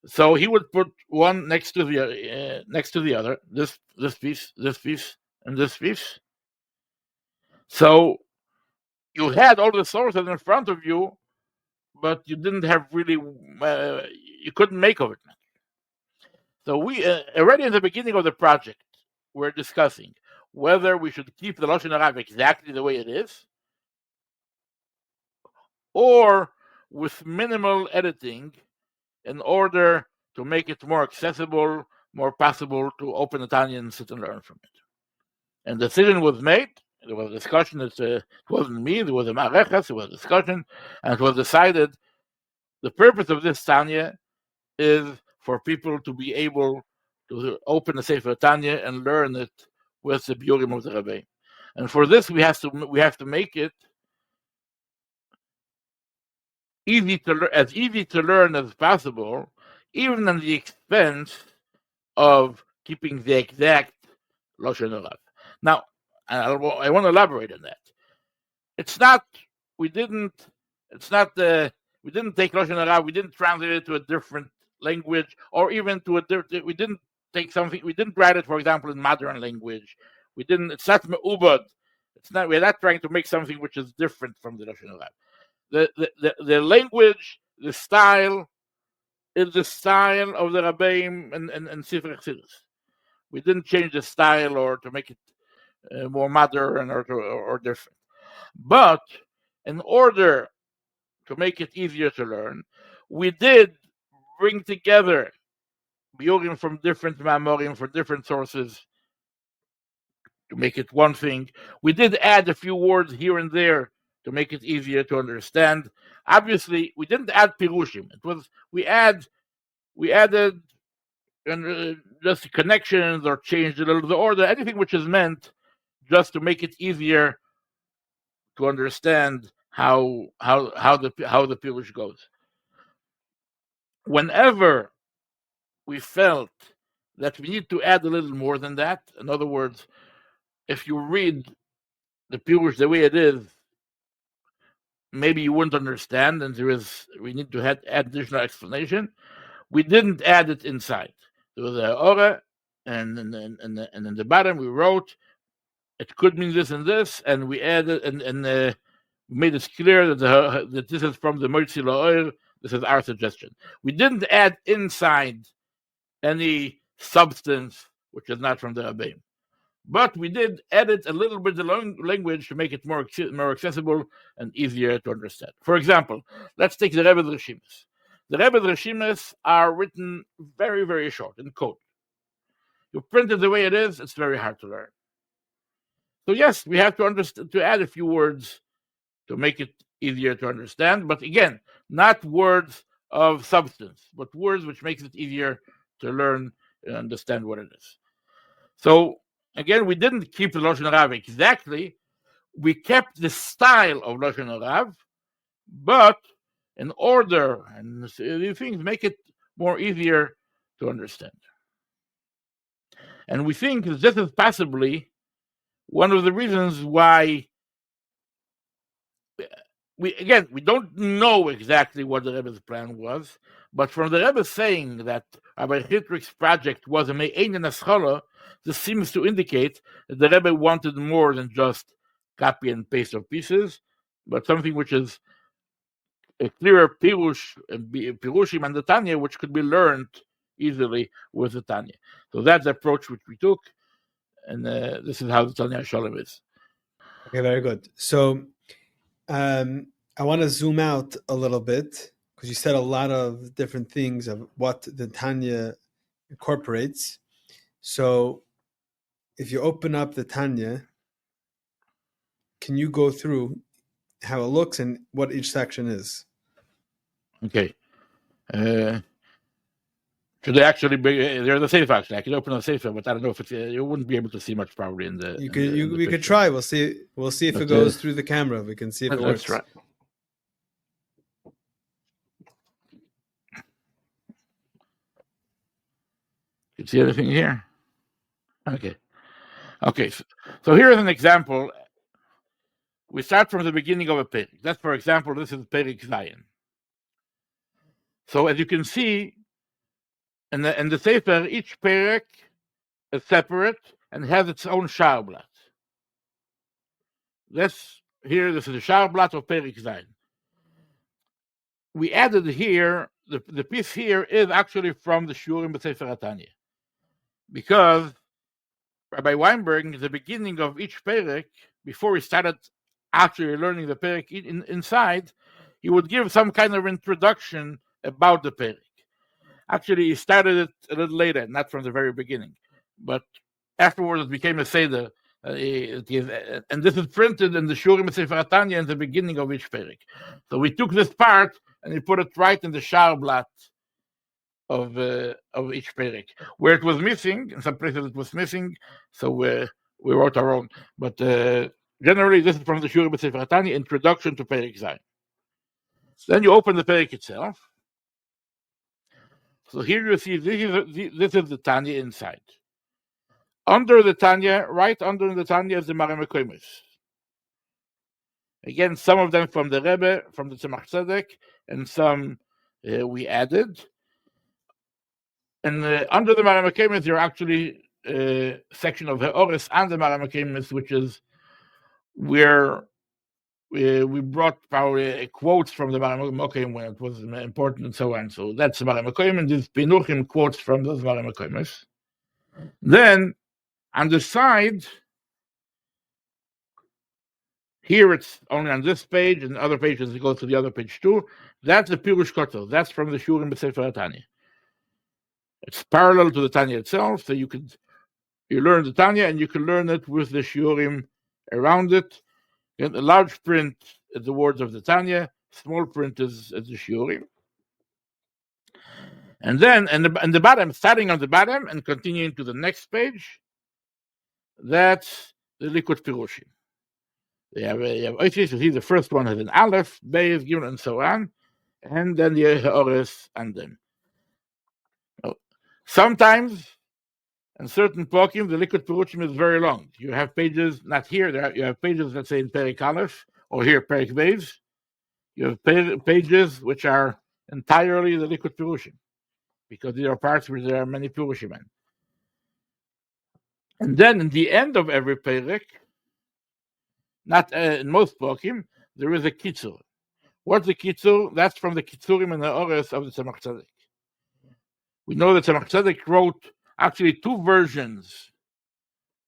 So he would put one next to the other. This piece, and this piece. So you had all the sources in front of you, but you didn't have really. You couldn't make of it. So we already in the beginning of the project, we're discussing whether we should keep the Lashon Harav exactly the way it is, or with minimal editing, in order to make it more accessible, more possible to open the Tanya and sit and learn from it. And the decision was made. There was a discussion. It wasn't me. There was a Mareches. There was a discussion, and it was decided the purpose of this Tanya is for people to be able to open the Sefer Tanya and learn it with the biurim of the Rebbe. And for this, we have to make it as easy to learn as possible, even at the expense of keeping the exact Lashon Harav. Now, I want to elaborate on that. We didn't take Lashon Harav, we didn't translate it to a different language, or even we didn't write it, for example, in modern language. It's not me'ubad. We're not trying to make something which is different from the Lashon Harav. The language, the style, is the style of the Rabbeim and Sefer Chassidus. We didn't change the style or to make it more modern or different. But in order to make it easier to learn, we did bring together biurim from different ma'amorim, from different sources, to make it one thing. We did add a few words here and there to make it easier to understand. Obviously, we didn't add pirushim. We added just connections or changed a little the order, anything which is meant just to make it easier to understand how the pirush goes. Whenever we felt that we need to add a little more than that, in other words, if you read the pirush the way it is, maybe you wouldn't understand, and we need to add additional explanation. We didn't add it inside. There was a ora, and in the bottom we wrote it could mean this and this, and we added and made it clear that this is from the Motzi La'or. This is our suggestion. We didn't add inside any substance which is not from the Rebbeim. But we did edit a little bit the language to make it more accessible and easier to understand. For example, let's take the Rebbe's Rishimas. The Rebbe's Rishimas are written very, very short in code. You print it the way it is, it's very hard to learn. So yes, we have to add a few words to make it easier to understand. But again, not words of substance, but words which makes it easier to learn and understand what it is. So again, we didn't keep the Lashon Harav exactly. We kept the style of Lashon Harav, but in order, and these things make it more easier to understand. And we think this is possibly one of the reasons why we don't know exactly what the Rebbe's plan was, but from the Rebbe saying that Rabbi Chitrick's project was a me'ein haschala, this seems to indicate that the Rebbe wanted more than just copy and paste of pieces, but something which is a clearer pirushim and the Tanya, which could be learned easily with the Tanya. So that's the approach which we took, and this is how the Tanya Hasholaim is. Okay, very good. So I want to zoom out a little bit because you said a lot of different things of what the Tanya incorporates. So if you open up the Tanya, can you go through how it looks and what each section is? Okay. Should they actually be? There's a safe actually. I can open a safe, but I don't know if it's. You wouldn't be able to see much probably in the. We could try. We'll see. We'll see if it goes through the camera. We can see if it works. That's right. You see anything here? Okay. So here is an example. We start from the beginning of a perik. That's, for example, this is perik Zayin. So as you can see, in the Sefer, each perik is separate and has its own sharblat. This is a sharblat of perik Zayin. We added here, the piece here is actually from the Shurim B'Sefer HaTanya. Because Rabbi Weinberg, at the beginning of each perek, before he started actually learning the perek inside, he would give some kind of introduction about the perek. Actually, he started it a little later, not from the very beginning. But afterwards, it became a seder. And this is printed in the Shurim Sefer HaTanya in the beginning of each perek. So we took this part and we put it right in the sharblat of each perek. Where it was missing, in some places it was missing, so we wrote our own. But generally, this is from the Shurim Sefer HaTanya, introduction to perek Zayin. Then you open the perek itself. So here you see this is the Tanya inside. Under the Tanya, right under the Tanya is the Mareh Mekoimos. Again, some of them from the Rebbe, from the Tzemach Tzedek, and some we added. And under the Mareh Mekoimos, there are actually a section of Ha'oris and the Mareh Mekoimos, which is where we brought probably quotes from the Mareh Mekoimos when it was important and so on. So that's the Mareh Mekoimos, and these Pinuchim quotes from those Mareh Mekoimos. Then, on the side, here it's only on this page, and other pages it goes to the other page too. That's the Pirush Kotel. That's from the Shurim B'Sefer HaTanya. It's parallel to the Tanya itself, so you learn the Tanya and you can learn it with the Shurim around it. And a large print is the words of the Tanya, small print is the Shurim. And then in the bottom, starting on the bottom and continuing to the next page, that's the Likud Pirushim. You have the first one has an Aleph, Beis, Gimel, and so on, and then the Ha'oris and them. Sometimes, in certain pokim, the Likud Pirushim is very long. You have pages, not here, you have pages, let's say, in Perek Aleph, or here, Perek Beis. You have pages which are entirely the Likud Pirushim, because there are parts where there are many Pirushim in. And then, in the end of every Perek, not in most pokim, there is a Kitzur. What's the Kitzur? That's from the Kitzurim and the Ores of the Tzemach Tzedek. We know that Tzemach Tzedek wrote actually two versions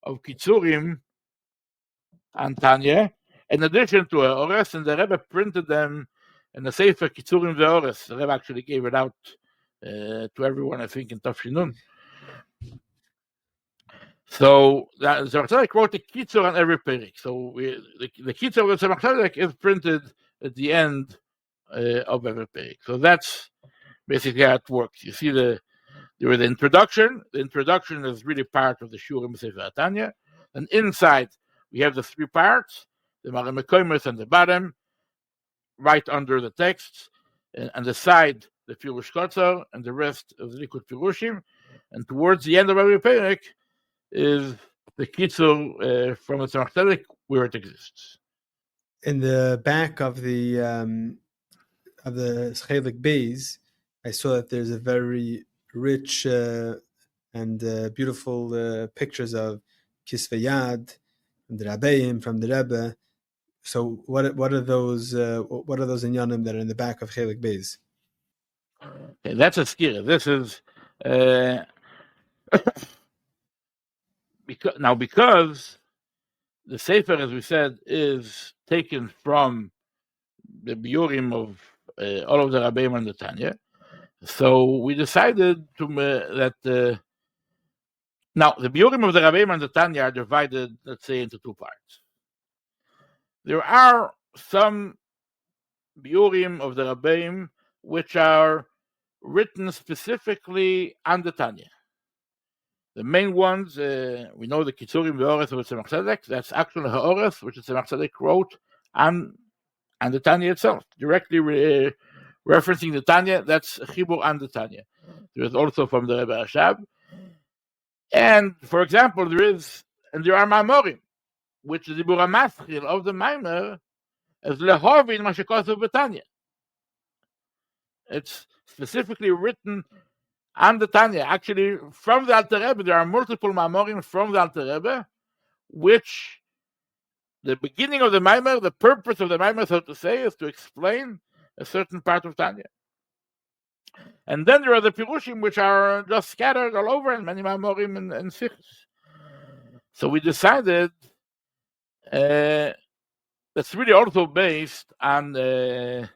of Kitzurim and Tanya, in addition to Ores, and the Rebbe printed them in the Sefer Kitzurim ve'Ores. The Rebbe actually gave it out to everyone, I think, in Tafshinun. So the Tzemach Tzedek wrote the Kitzur on every Perik. So the Kitzur of the Tzemach Tzedek is printed at the end of every Perik. So that's basically how it works. You see there is the introduction. The introduction is really part of the Shurim Sefer Tanya. And inside we have the three parts, the Mare Mekoimos and the bottom, right under the texts, and the side, the Pirush Kotzar, and the rest of the Likud Pirushim. And towards the end of every Perik is the Kitzur from the Tzemach Tzedek where it exists. In the back of the Chelik Beis, I saw that there's a very rich and beautiful pictures of Kisvei Yad from the Rabbeim, from the Rebbe. So what are those inyanim that are in the back of Chelik Beis? Okay, that's a skira. This is because the Sefer, as we said, is taken from the biurim of all of the Rabbeim and the Tanya. So we decided that now the biurim of the Rabbeim and the Tanya are divided, let's say, into two parts. There are some biurim of the Rabbeim which are written specifically on the Tanya. The main ones, we know the Kitzurim ve'Ores of the Tzemach Tzedek. That's actually Ha'ores, which the Tzemach Tzedek wrote on the Tanya itself, directly referencing the Tanya. That's Chibur on the Tanya. There is also from the Rebbe Ashab. And, for example, there are Mamorim, which is the Bura Maschil of the Maimer as Lehovin Mashekosov Betanya. It's specifically written on the Tanya. Actually, from the Alter Rebbe, there are multiple Mamorim from the Alter Rebbe, which the beginning of the Maimer, the purpose of the Maimer, so to say, is to explain a certain part of Tanya. And then there are the Pirushim, which are just scattered all over, and many Mamorim and Sikhs. So we decided that's really also based on the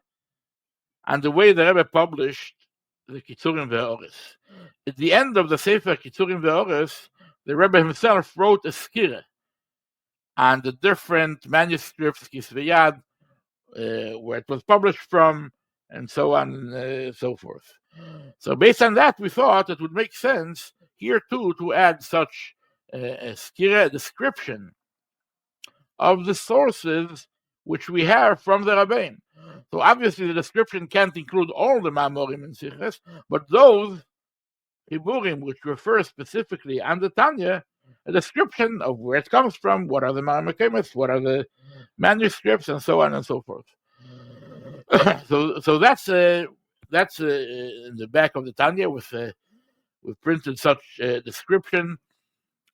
way the Rebbe published the Kitzurim ve'Ores. At the end of the Sefer Kitzurim ve'Ores, the Rebbe himself wrote a skira on the different manuscripts, Kisvei Yad, where it was published from, and so on and so forth. So based on that, we thought it would make sense here too to add such a skira, description of the sources which we have from the Rabbeim. So obviously the description can't include all the Mamorim and Sichos, but those Hiburim which refer specifically on the Tanya, a description of where it comes from, what are the Ma'amekemes, what are the manuscripts, and so on and so forth. So that's in the back of the Tanya. We've printed such a description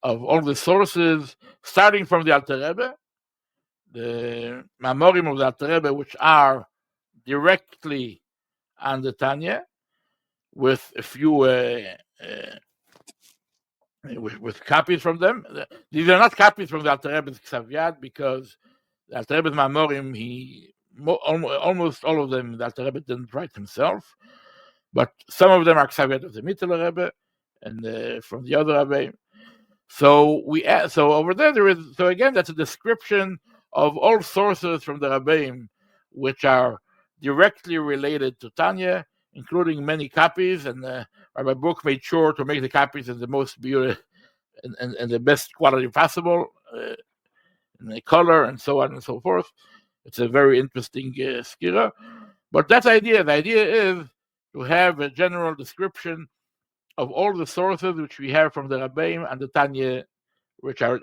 of all the sources, starting from the Alter Rebbe, the Mamorim of the Alter Rebbe, which are directly on the Tanya, with a few with copies from them. These are not copies from the Alter Rebbe's Ksav Yad, because the Alter Rebbe's Mamorim, almost all of them, the Alter Rebbe didn't write himself, but some of them are Ksav Yad of the Mittler Rebbe and from the other Rebbe. So over there is, so again, that's a description of all sources from the Rebbeim which are directly related to Tanya, including many copies, and Rabbi Brook made sure to make the copies in the most beautiful and the best quality possible, in the color and so on and so forth. It's a very interesting skira. But that's the idea. The idea is to have a general description of all the sources which we have from the Rebbeim and the Tanya, which are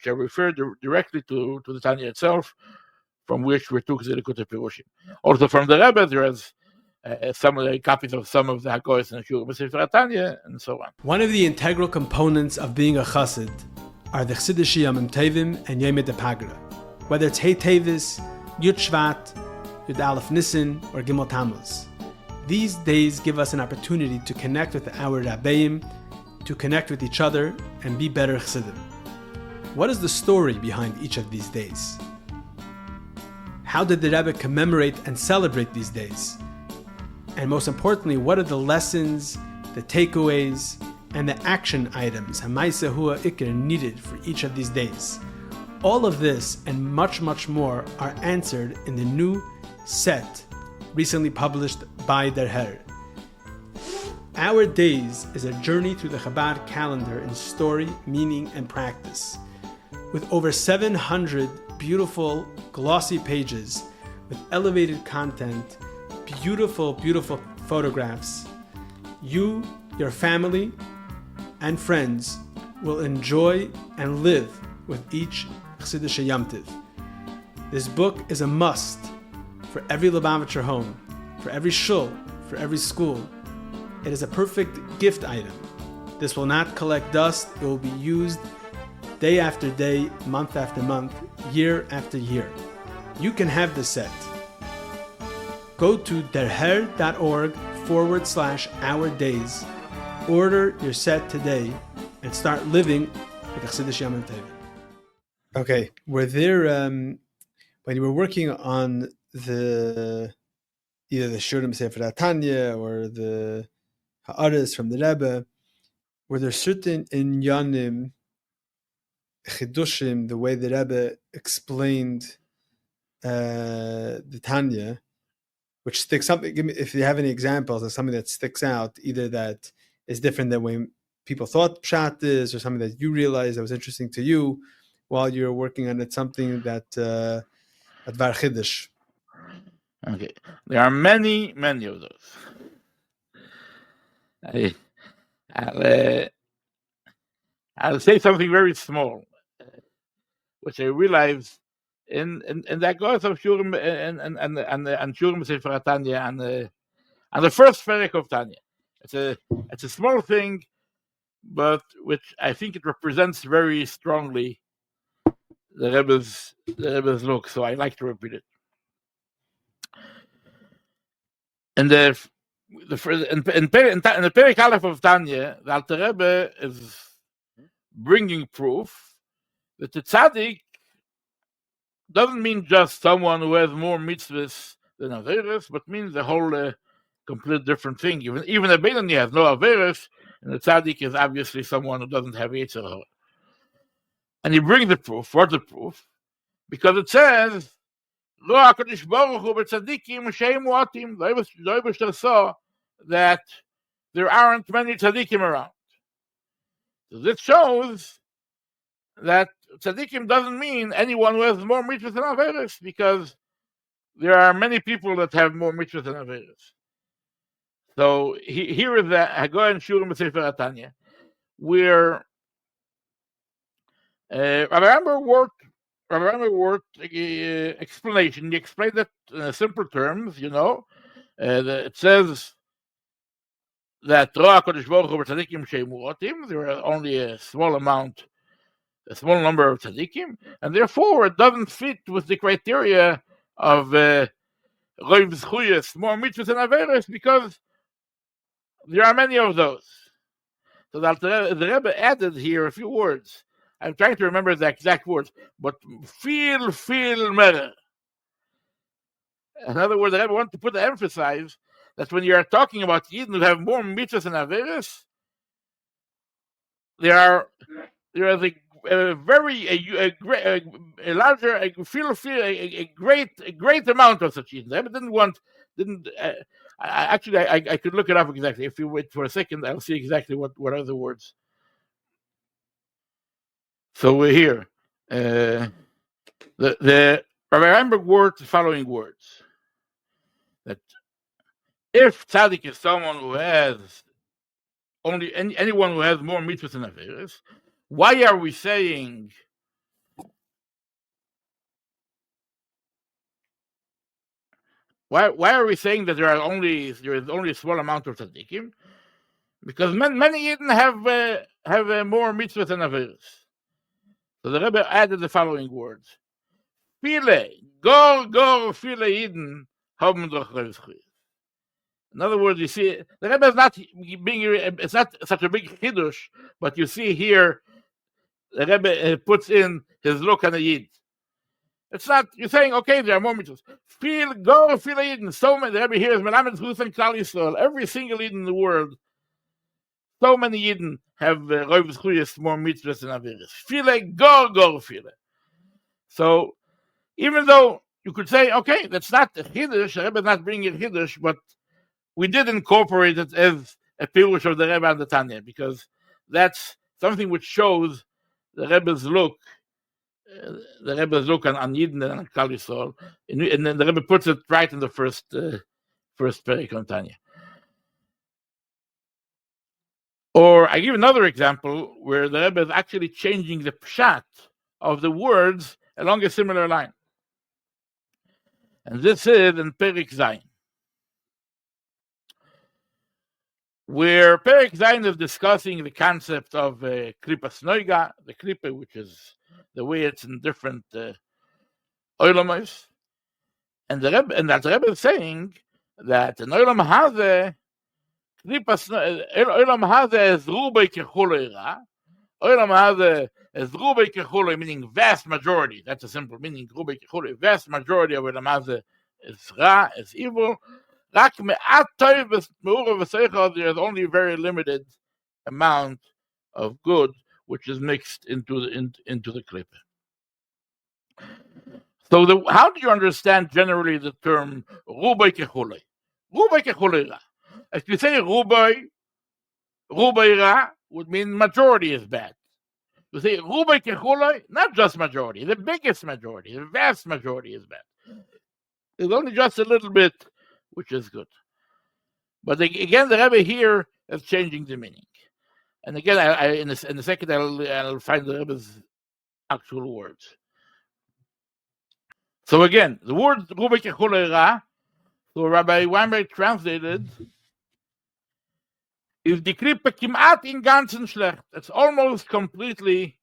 referred directly to the Tanya itself, from which we took the Likutei Pirushim. Also from the Rebbe, there is some of the copies of some of the Hakoros and Shurim Sefer Tanya, and so on. One of the integral components of being a chassid are the Chassidish Yomim Tovim and Yom Pagra. Whether it's Hey Tevis, Yud Shvat, Yud Aleph Nisan, or Gimel Tammuz. These days give us an opportunity to connect with our Rabbeim, to connect with each other and be better Chassidim. What is the story behind each of these days? How did the Rebbe commemorate and celebrate these days? And most importantly, what are the lessons, the takeaways, and the action items Hamaisa Hua Ikr needed for each of these days? All of this and much, much more are answered in the new set recently published by Der Herr. Our Days is a journey through the Chabad calendar in story, meaning, and practice. With over 700 beautiful, glossy pages with elevated content, beautiful, beautiful photographs, you, your family, and friends will enjoy and live with each Chassidish Yom Tiv. This book is a must for every Lubavitcher home, for every shul, for every school. It is a perfect gift item. This will not collect dust. It will be used day after day, month after month, year after year. You can have this set. Go to derher.org/Our Days. Order your set today and start living with the Chassidish Yom Tov. Okay, were there, when you were working on either the Shurim Sefer Tanya or the Ha'aris from the Rebbe, were there certain inyanim, chidushim, the way the Rebbe explained the Tanya, which sticks up? Give me, if you have any examples of something that sticks out, either that is different than way people thought pshat is, or something that you realized that was interesting to you while you were working on it, something that advar chiddush. Okay, there are many, many of those. I'll say something very small, which I realized in that goes of Shurim and Shurim Sefer Tanya and the first Perek of Tanya. It's a small thing, but which I think it represents very strongly the Rebbe's look. So I like to repeat it. In the Perek Aleph of Tanya, the Alter Rebbe is bringing proof that the tzaddik doesn't mean just someone who has more mitzvahs than averos, but means the whole complete different thing. Even a Beinoni has no averos, and the tzaddik is obviously someone who doesn't have yetzer hara. And he brings the proof. What's the proof? Because it says, Lo HaKadosh Baruch Hu b'tzadikim she'em mu'atim. The Rebbe saw that there aren't many tzadikim around. So this shows that tzaddikim doesn't mean anyone who has more mitzvahs than averos, because there are many people that have more mitzvahs than averos. So here is the Hagoy and Shurim Sefer Tanya, where Rabbi Amber worked explanation. He explained it in simple terms. It says that Roa Kodesh Baruch Hu b'tzadikim she'em mu'atim. There are only a small number of tzaddikim, and therefore it doesn't fit with the criteria of Roiv Zchuyas, more mitzvahs than averos, because there are many of those. So the Rebbe added here a few words. I'm trying to remember the exact words, but feel matter. In other words, the Rebbe wanted to put the emphasize that when you are talking about Yidden who have more mitzvahs than averos, there is a great amount of such Yidden. The Rebbe I could look it up exactly. If you wait for a second, I'll see exactly what are the words. So we're here. The Rabbi Reinberg words the following words: that if tzaddik is someone who has anyone who has more mitzvahs than averos, why are we saying why are we saying that there is only a small amount of tzaddikim? Because many Yidden have more mitzvahs than averos. So the Rebbe added the following words: Viele, gor viele Yidden haben doch Roiv Zchuyas. In other words, you see, the Rebbe is not being, it's not such a big chiddush, but you see here, the Rebbe puts in his look on the Yid. It's not, you're saying, okay, there are more mitzvahs. Go feel a Yid. So many, the Rebbe here is Melamed Chus and Klal Yisrael. Every single Yid in the world, so many Yidden have Roiv Zchuyas, more mitzvahs than Aviris. Go feel it. So, even though you could say, okay, that's not a Chiddush, the Rebbe is not bringing a Chiddush, but we did incorporate it as a pirush of the Rebbe and the Tanya, because that's something which shows the Rebbe's look on Yidden and on Klal Yisrael, and then the Rebbe puts it right in the first perek on Tanya. Or I give another example where the Rebbe is actually changing the pshat of the words along a similar line. And this is in Perek Zayin, where Perek Zayin is discussing the concept of Klippas Noiga, the Klippe, which is the way it's in different Oilamos. And the Rebbe is saying that in Oilam Hazeh, Oilam Hazeh is Rubei Kechulei Ra. Oilam Hazeh is Rubei Kechulei, meaning vast majority. That's a simple meaning. Rubei Kechulei, vast majority of Oilam Hazeh is Ra, is evil. Rak me'at toiv me'ura v'seichel, there is only a very limited amount of good which is mixed into the klippe. So how do you understand generally the term Rubei Kechulei? Rubei Kechulei Ra. If you say Rubei Ra would mean majority is bad. You say Rubei Kechulei, not just majority, the biggest majority, the vast majority is bad. There's only just a little bit which is good. But again, the Rebbe here is changing the meaning. And again, in the second, I'll find the Rebbe's actual words. So again, the word Rubei Kechulei Ra, so Rabbi Weinberg translated, is die Klippe kimat in ganzen schlecht. It's almost completely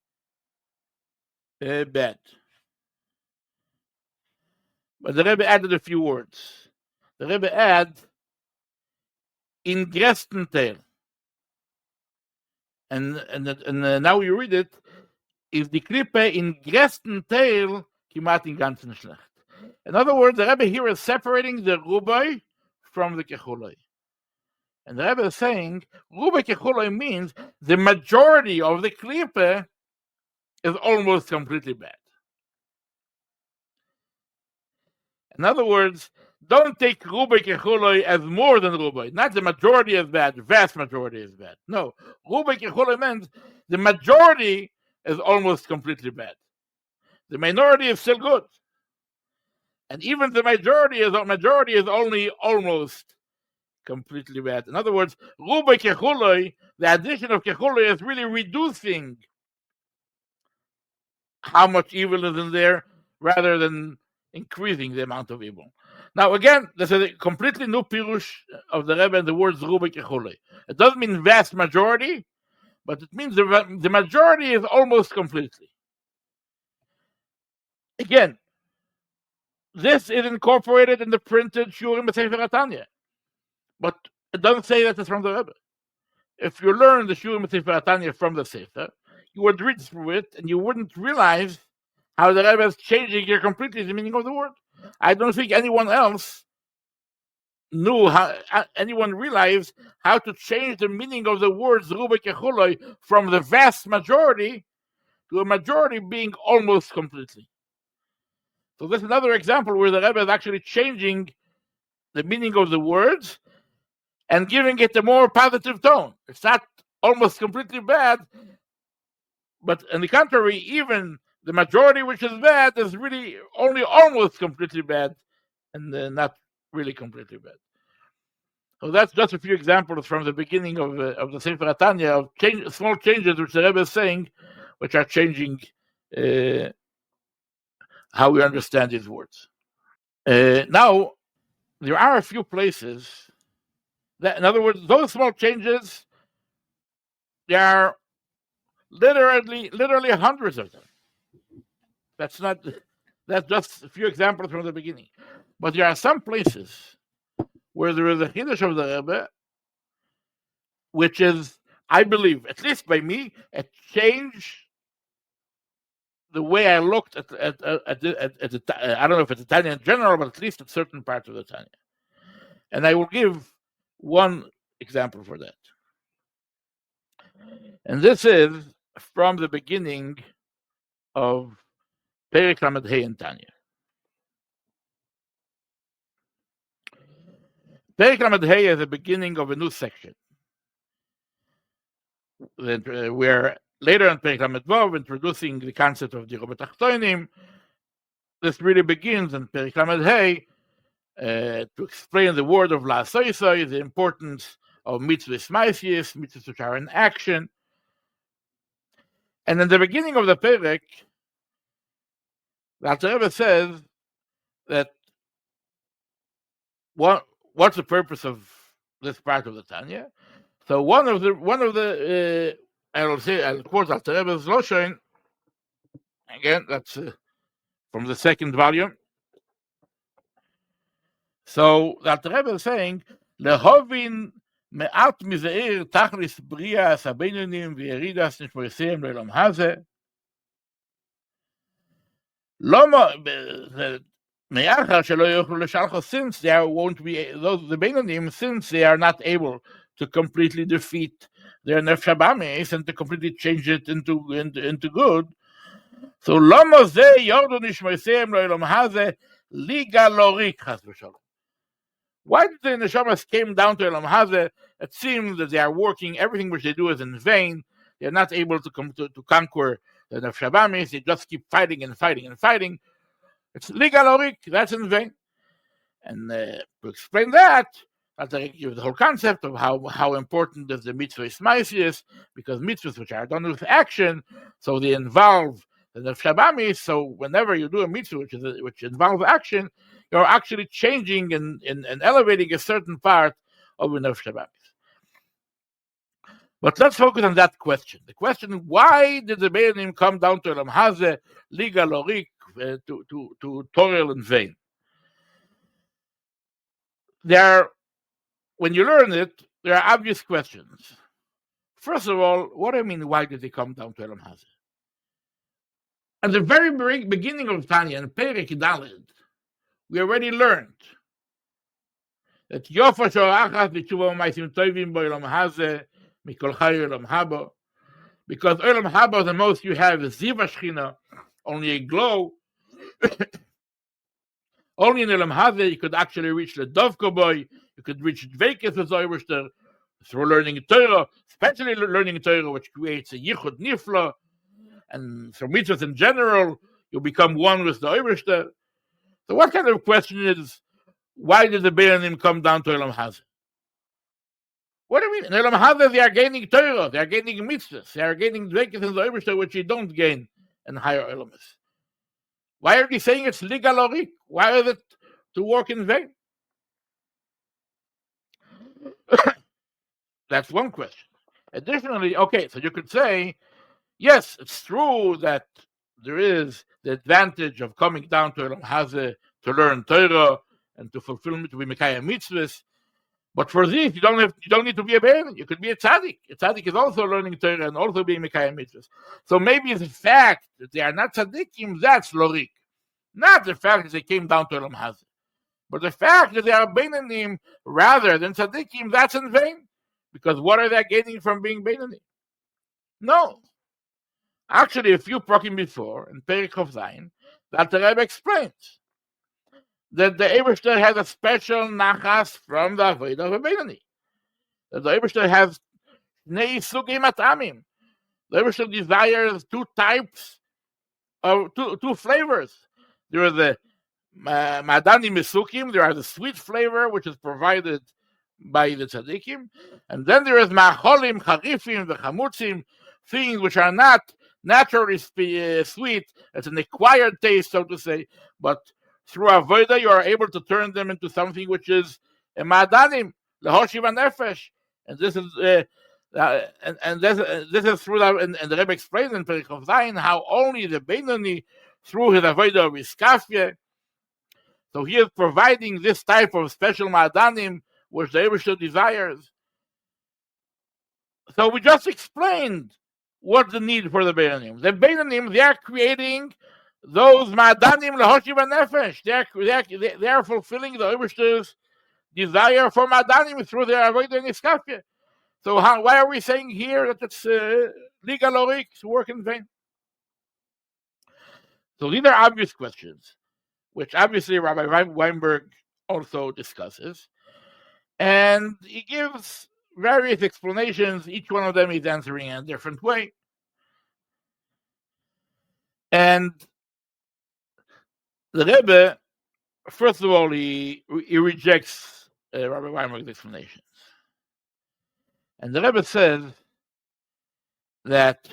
bad. But the Rebbe added a few words. The Rebbe added, in gresten Teil. And now you read it, is die Klippe in gresten Teil kimat in ganzen schlecht. In other words, the Rebbe here is separating the Rubei from the Kechulei. And the Rebbe is saying, Rubei Kechulei means the majority of the Klippe is almost completely bad. In other words, don't take Rubei Kechulei as more than Rubei. Not the majority is bad, the vast majority is bad. No, Rubei Kechulei means the majority is almost completely bad. The minority is still good. And even the majority is only almost completely bad. In other words, Rubei Kechulei, the addition of Kechulei is really reducing how much evil is in there rather than increasing the amount of evil. Now again, this is a completely new pirush of the Rebbe and the words Rubei Kechulei. It doesn't mean vast majority, but it means the majority is almost completely. Again, this is incorporated in the printed Shurim B'Sefer Tanya, but it doesn't say that it's from the Rebbe. If you learn the Shurim B'Sefer Tanya from the Sefer, you would read through it and you wouldn't realize how the Rebbe is changing here completely the meaning of the word. I don't think anyone else realized how to change the meaning of the words Rubei Kechulei from the vast majority to a majority being almost completely. So this is another example where the Rebbe is actually changing the meaning of the words and giving it a more positive tone. It's not almost completely bad, but on the contrary, even the majority which is bad is really only almost completely bad and not really completely bad. So that's just a few examples from the beginning of the Sefer Tanya of small changes which the Rebbe is saying, which are changing how we understand these words. Now, there are a few places that, in other words, those small changes, there are literally hundreds of them. That's just a few examples from the beginning. But there are some places where there is a Chiddush of the Rebbe, which is, I believe, at least by me, it changed the way I looked at the I don't know if it's Tanya in general, but at least at certain parts of the Tanya. And I will give one example for that. And this is from the beginning of Perek Lamed Hey in Tanya. Perek Lamed Hey is the beginning of a new section, where later in Perek Lamed Vav, introducing the concept of the Rebbe Tachtonim, this really begins in Perek Lamed Hey to explain the word of La'asoisoi, the importance of mitzvahs ma'asiyos, mitzvahs which are in action. And in the beginning of the Perek, the Alter Rebbe says that what's the purpose of this part of the Tanya? So one of the I will say, I'll quote Alter Rebbe's Loshen again. That's from the second volume. So the Alter Rebbe is saying, lehovin me'at mizeir tachlis bria sabeinonim v'yeridas nishmoyseim le'olam hazeh. Loma since there won't be those the Beinonim, since they are not able to completely defeat their nefesh habamis and to completely change it into good. So lama ze yordu nishmoyseim le'olam hazeh liga lorik chas v'shalom. Why did the neshamas came down to Elam Hazeh? It seems that they are working, everything which they do is in vain. They're not able to conquer the nefesh habamis. They just keep fighting and fighting and fighting. It's legal orik, that's in vain. And to explain that, I'll give you the whole concept of how important is the mitzvah ma'asiyos, because mitzvahs which are done with action, so they involve the nefesh habamis. So whenever you do a mitzvah which involves action, you're actually changing and elevating a certain part of the nefesh habamis. But let's focus on that question. The question: why did the Beinonim come down to Elam Hazeh, legal orik, to toil in vain? When you learn it, there are obvious questions. First of all, what do I mean? Why did they come down to Elam Hazeh? At the very beginning of Tanya, in Perek Daled, we already learned that Yofa Shorachas v'tshuva ma'asim tovim bo Elam Hazeh mikol chayil Elam Haba, because Elam Haba, the most you have is Ziva Shechina, only a glow. Only in Elam Hazeh you could actually reach the Dovko boy, you could reach Dveikes with Zoyverster through learning Torah, especially learning Torah, which creates a Yichud Nifla, and for mitzvahs in general, you become one with the Overster. So what kind of question is, why did the Beinonim come down to Elam Hazeh? What do you mean? In Elam Hazeh they are gaining Torah, they are gaining mitzvahs, they are gaining Dveikes and Zoyverster, which you don't gain in higher elements. Why are they saying it's legal orik? Why is it to work in vain? That's one question. Additionally, okay, so you could say, yes, it's true that there is the advantage of coming down to Elam Hazeh to learn Torah and to fulfill, to be Mekayem mitzvahs. But for this, you don't need to be a Bein. You could be a tzaddik. A tzaddik is also learning Torah and also being Mekayem mitzvahs. So maybe the fact that they are not tzaddikim, that's lorik. Not the fact that they came down to Elam Hazeh. But the fact that they are Beinonim rather than tzaddikim, that's in vain. Because what are they gaining from being Beinonim? No. Actually, a few prokim before, in Perek Chof Zayin, that the Rebbe explains that the Eibishter has a special nachas from the avodah of a Beinoni. That the Eibishter has nei sugim atamim. The Eibishter desires two types of two flavors. There are the madani mesukim. There are the sweet flavor which is provided by the tzaddikim, and then there is macholim charifim the chamutzim, things which are not naturally sweet. It's an acquired taste, so to say, but through avodah you are able to turn them into something which is a madanim lehoshiv nefesh, and this is this is through that. And the Rebbe explains in Perek Chof Zayin how only the Beinoni through his avodah of iskafye. So he is providing this type of special ma'adanim which the Rebbe desires. So we just explained what's the need for the Beinanim. The Beinanim, they are creating those ma'adanim lahoshiv nefesh. They are fulfilling the Rebbe's desire for ma'adanim through their avodah niskafia. So why are we saying here that it's legal lorik to work in vain? So these are obvious questions, which obviously Rabbi Weinberg also discusses. And he gives various explanations. Each one of them is answering in a different way. And the Rebbe, first of all, he rejects Rabbi Weinberg's explanations. And the Rebbe says that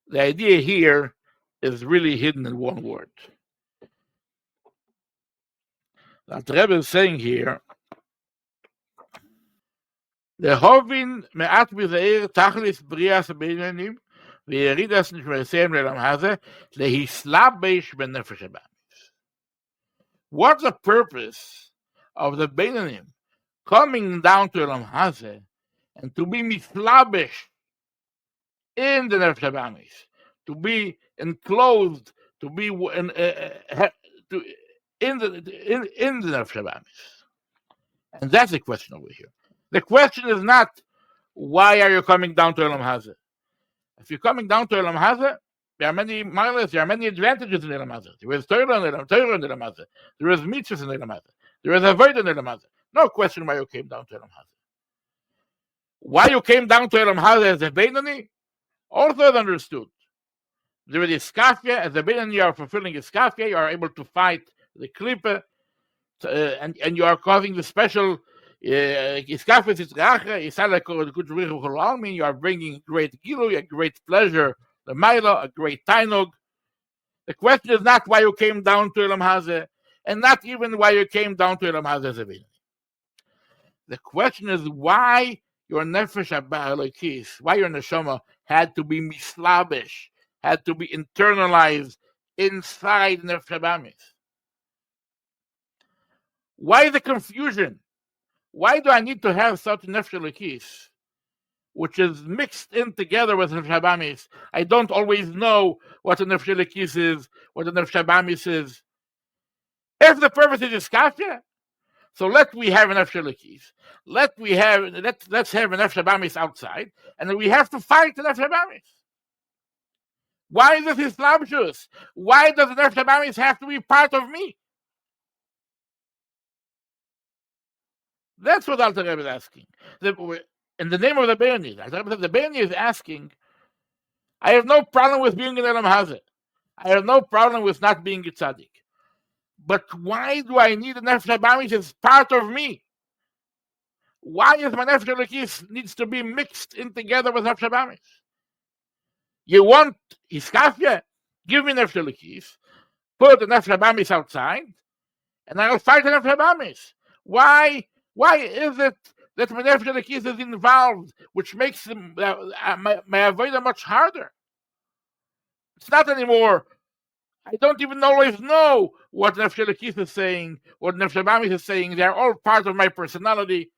the idea here is really hidden in one word. That the Rebbe is saying here, להובין מעט מזעיר תכלס בריאס הבינונים וירידס נשמרסם לעולם הזה להסלבש בנפש הבאמיס. What's the purpose of the Beinanim coming down to Olam Hazeh and to be mislabish in the Nefesh HaBamis, to be enclosed, to be in the Nefesh HaBamis? And that's the question over here. The question is not, why are you coming down to Olam Hazeh? If you're coming down to Olam Hazeh, there are many miles, there are many advantages in Olam Hazeh. There is Torah in Olam Hazeh. There is mitzvahs in Olam Hazeh. There is avodah in Olam Hazeh. No question why you came down to Olam Hazeh. Why you came down to Olam Hazeh as a Beinani, also is understood. There is iskafia, as a Beinani you are fulfilling iskafia, you are able to fight the klippe, and you are causing the special iskafia tzracha, you are bringing great gilui, a great pleasure, the maila, a great tainug. The question is not why you came down to Olam Hazeh, and not even why you came down to Olam Hazeh as a Beinani. The question is why your nefesh ha'elokis, why your neshama had to be mislabish, had to be internalized inside nefesh habamis. Why the confusion? Why do I need to have such nefesh elokis, which is mixed in together with nefesh habamis? I don't always know what the nefesh elokis is, what the nefesh habamis is. If the purpose is iskafia, so let's have an nefesh elokis. Let's have an nefesh habamis outside, and then we have to fight the nefesh habamis. Why is this Islamshus? Why does the nefesh habamis have to be part of me? That's what Alter Rebbe is asking. In the name of the Beini, the Beini is asking, I have no problem with being in Olam Hazeh. I have no problem with not being a tzaddik. But why do I need a nefesh habamis as part of me? Why is my nefesh elokis needs to be mixed in together with nefesh habamis? You want iskafia? Give me nefesh elokis. Put the nefesh habamis outside, and I'll fight the nefesh habamis. Why is it that my nefesh elokis is involved, which makes my avodah much harder? It's not anymore. I don't even always know what nefesh elokis is saying, what nefesh habamis is saying. They're all part of my personality.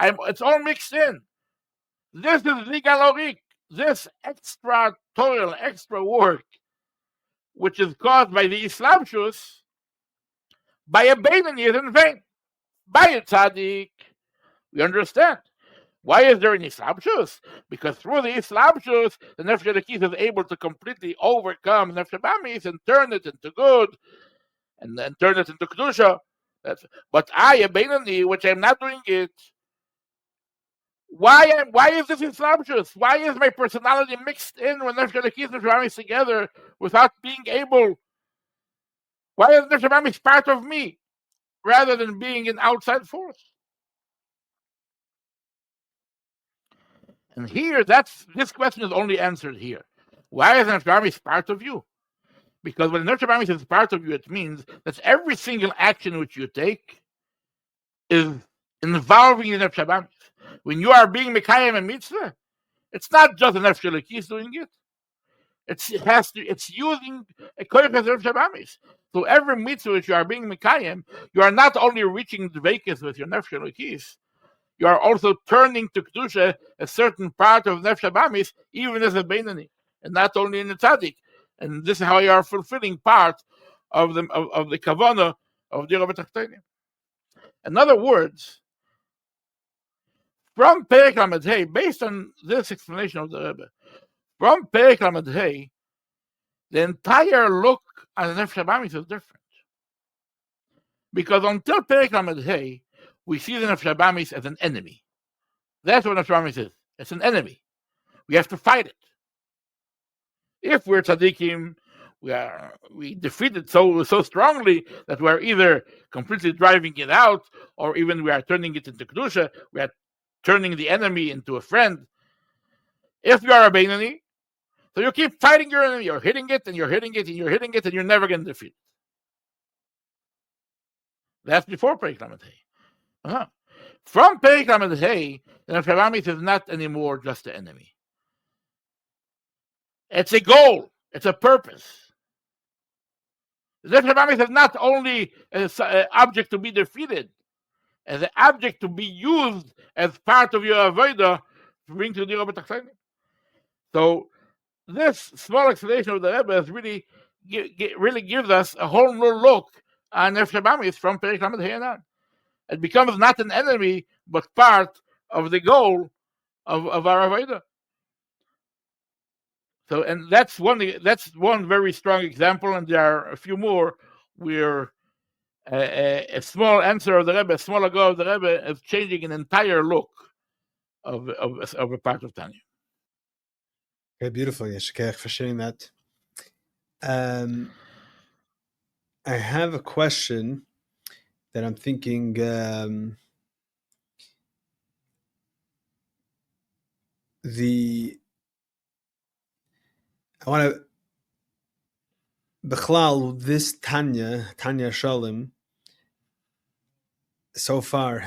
It's all mixed in. This is legal lorik. This extra toil, extra work, which is caused by the Islamshus, by a Beinani is in vain. By a tzaddik, we understand. Why is there an Islamshus? Because through the Islamshus, the nefesh elokis is able to completely overcome nefesh habamis and turn it into good, and then turn it into kedusha. But I, a Beinani, which I'm not doing it. Why is this Islamshus? Why is my personality mixed in when nefesh elokis and nefesh habamis together without being able? Why is nefesh habamis part of me rather than being an outside force? And here, this question is only answered here. Why is nefesh habamis part of you? Because when nefesh habamis is part of you, it means that every single action which you take is involving the nefesh habamis. When you are being mekayem a mitzvah, it's not just the nefesh elokis doing it. It's using a koyches of shabamis. So every mitzvah which you are being mekayim, you are not only reaching the vekas with your nefesh elokis, you are also turning to kedusha a certain part of nefesh shabamis, even as a beinani, and not only in the tzaddik. And this is how you are fulfilling part of the kavanah of the Rebbe Tachtonim. In other words, from Perek Lamed Hey, based on this explanation of the Rebbe, from Perek Lamed Hey, the entire look at the Nefesh Habamis is different. Because until Perek Lamed Hey, we see the Nefesh Habamis as an enemy. That's what Nefesh Habamis is. It's an enemy. We have to fight it. If we're tzaddikim, we defeat it so strongly that we are either completely driving it out, or even we are turning it into kedusha. We are turning the enemy into a friend. If you are a beinani, so you keep fighting your enemy, you're hitting it, and you're hitting it, and you're hitting it, and you're never going to defeat it. That's before Perek Lamed Hey. From Perek Lamed Hey, the Nefesh Habamis is not anymore just the enemy. It's a goal. It's a purpose. The Nefesh Habamis is not only an object to be defeated, as an object to be used as part of your avodah to bring to the Rebbe Tachtonim. So this small explanation of the Rebbe is really gives us a whole new look on Nefesh Habamis from Perek Lamed Hey on. It becomes not an enemy, but part of the goal of our avodah. So, and that's one very strong example, and there are a few more where a small answer of the Rebbe, a small go of the Rebbe, is changing an entire look of a part of Tanya. Okay, beautiful. Yeshikech for sharing that. I have a question that I'm thinking. I want to. Bechlal, this Tanya Hasholaim, so far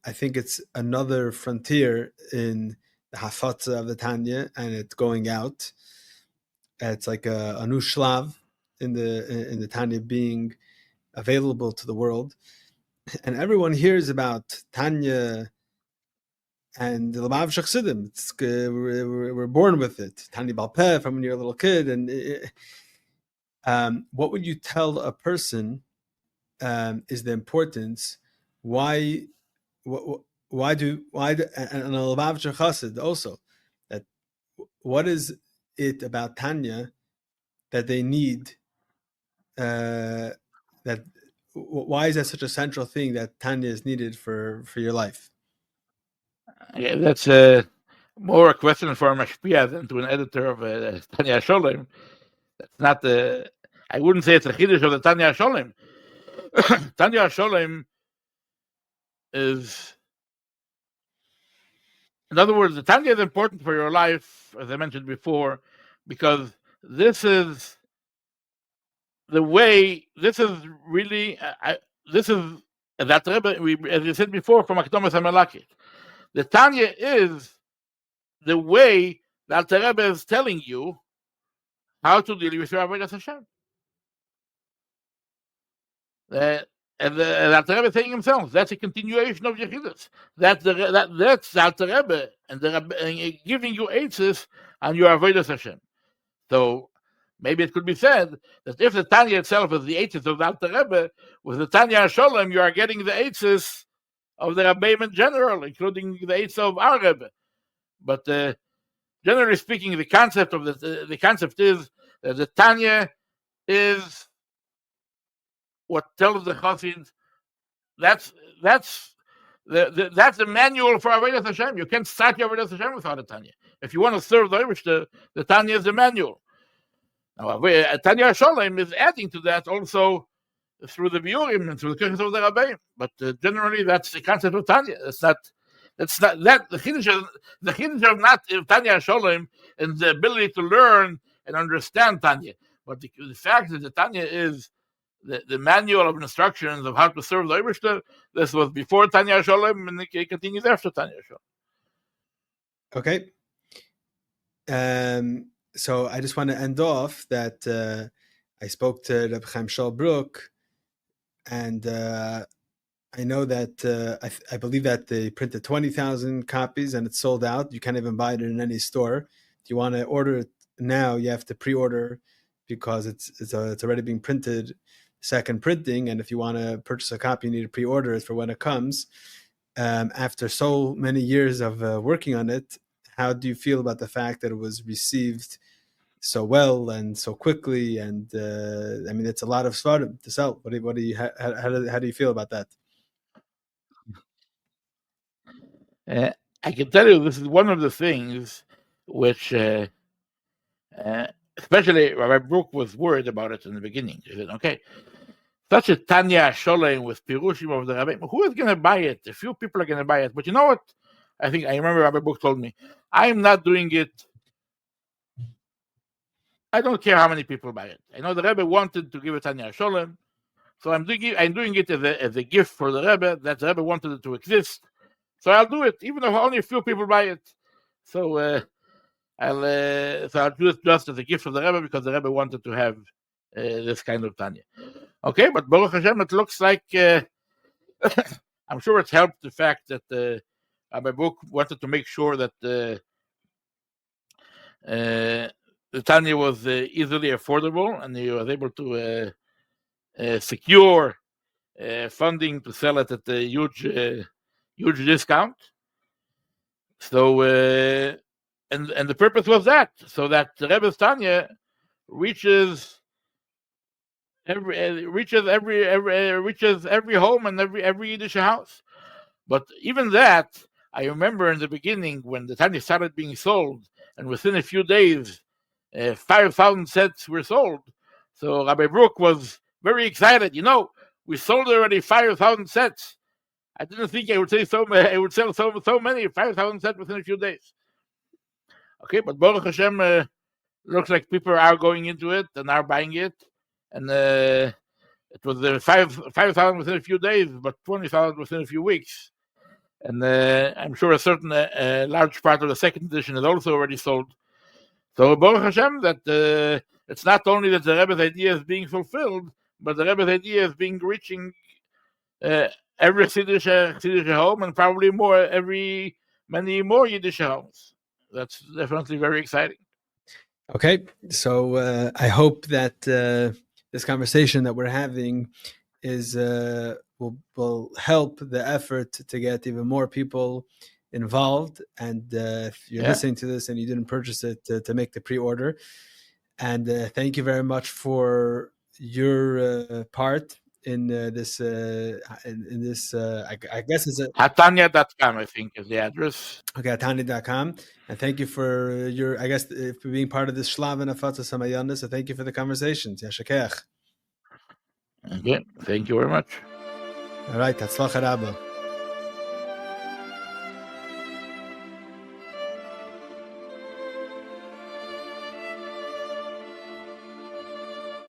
I think it's another frontier in the hafatza of the Tanya, and it's going out. It's like a new shlav in the Tanya being available to the world, and everyone hears about Tanya and the Lamav Shachsidim. We're born with it. Tanya Balpeh from when you're a little kid, and what would you tell a person is the importance? Why do and a Lamav Shachsid also, that what is it about Tanya that they need? That why is that such a central thing that Tanya is needed for your life? Yeah, that's more a question for a mashpia than to an editor of Tanya Hasholaim. That's not the. I wouldn't say it's a chiddush of the Tanya Hasholaim. Tanya Hasholaim is, in other words, the Tanya is important for your life, as I mentioned before, because this is the way. This is really. This is that Rebbe, as you said before, from Akdomas HaMelakit. The Tanya is the way that the Rebbe is telling you how to deal with your avodas Hashem. And the Rebbe saying himself, that's a continuation of Yechidus. That's the Rebbe, and the Rebbe giving you eitzes on your avodas Hashem. So maybe it could be said that if the Tanya itself is the eitzes of the Rebbe, with the Tanya Hasholaim, you are getting the eitzes of the Rebbeim in general, including the eitzes of our Rebbe. But generally speaking, the concept is that the Tanya is what tells the Chassid. That's the manual for avodas Hashem. You can't start your avodas Hashem without a Tanya. If you want to serve the Rebbe, the Tanya is the manual. Now, Tanya Hasholaim is adding to that also through the biurim and through the kirchus of the Rebbeim. But generally, that's the concept of Tanya. That's not that the chiddush of not Tanya Hasholaim and the ability to learn and understand Tanya, but the fact that the Tanya is the manual of instructions of how to serve the Rebbe. This was before Tanya Hasholaim, and it continues after Tanya Hasholaim. Okay. So I just want to end off that I spoke to Rebbe Chaim Shaul-Brook, and I know that I believe that they printed 20,000 copies and it's sold out. You can't even buy it in any store. If you want to order it now, you have to pre-order because it's already being printed, second printing. And if you want to purchase a copy, you need to pre-order it for when it comes. After so many years of working on it, how do you feel about the fact that it was received so well and so quickly? And I mean, it's a lot of svarim to sell. How do you feel about that? I can tell you this is one of the things which, especially Rabbi Brook was worried about it in the beginning. He said, okay, such a Tanya Hasholaim with Pirushim of the Rabbi, who is going to buy it? A few people are going to buy it. But you know what? I remember Rabbi Brook told me, I'm not doing it. I don't care how many people buy it. I know the Rebbe wanted to give it Tanya Hasholaim, so I'm doing it as a gift for the Rebbe, that the Rebbe wanted it to exist. So I'll do it, even though only a few people buy it. So I'll do it just as a gift for the Rebbe because the Rebbe wanted to have this kind of Tanya. Okay, but Baruch Hashem, it looks like I'm sure it helped the fact that Rabbi Brook wanted to make sure that the Tanya was easily affordable, and he was able to secure funding to sell it at a huge discount. So and the purpose was that, so that the Rebbe's Tanya reaches every home and every Yiddish house. But even that, I remember in the beginning when the Tanya started being sold, and within a few days, 5,000 sets were sold. So Rabbi Brook was very excited. We sold already 5,000 sets. I didn't think I would say so. I would sell so many 5,000 sets within a few days. Okay, but Baruch Hashem, looks like people are going into it and are buying it, and it was 5,000 within a few days, but 20,000 within a few weeks. And I'm sure a certain large part of the second edition is also already sold. So Baruch Hashem, that it's not only that the Rebbe's idea is being fulfilled, but the Rebbe's idea is reaching every Yiddish home, and probably many more Yiddish homes. That's definitely very exciting. Okay, so I hope that this conversation that we're having will help the effort to get even more people involved. And if you're listening to this and you didn't purchase it, to make the pre-order. And thank you very much for your part in this. I guess it's Hatanya.com, I think, is the address. Okay, Hatanya.com. And thank you for for being part of this Shlav and Afatza Samayana. So thank you for the conversations. Yashakech. Okay, thank you very much. All right, Tatzlacha Rabba.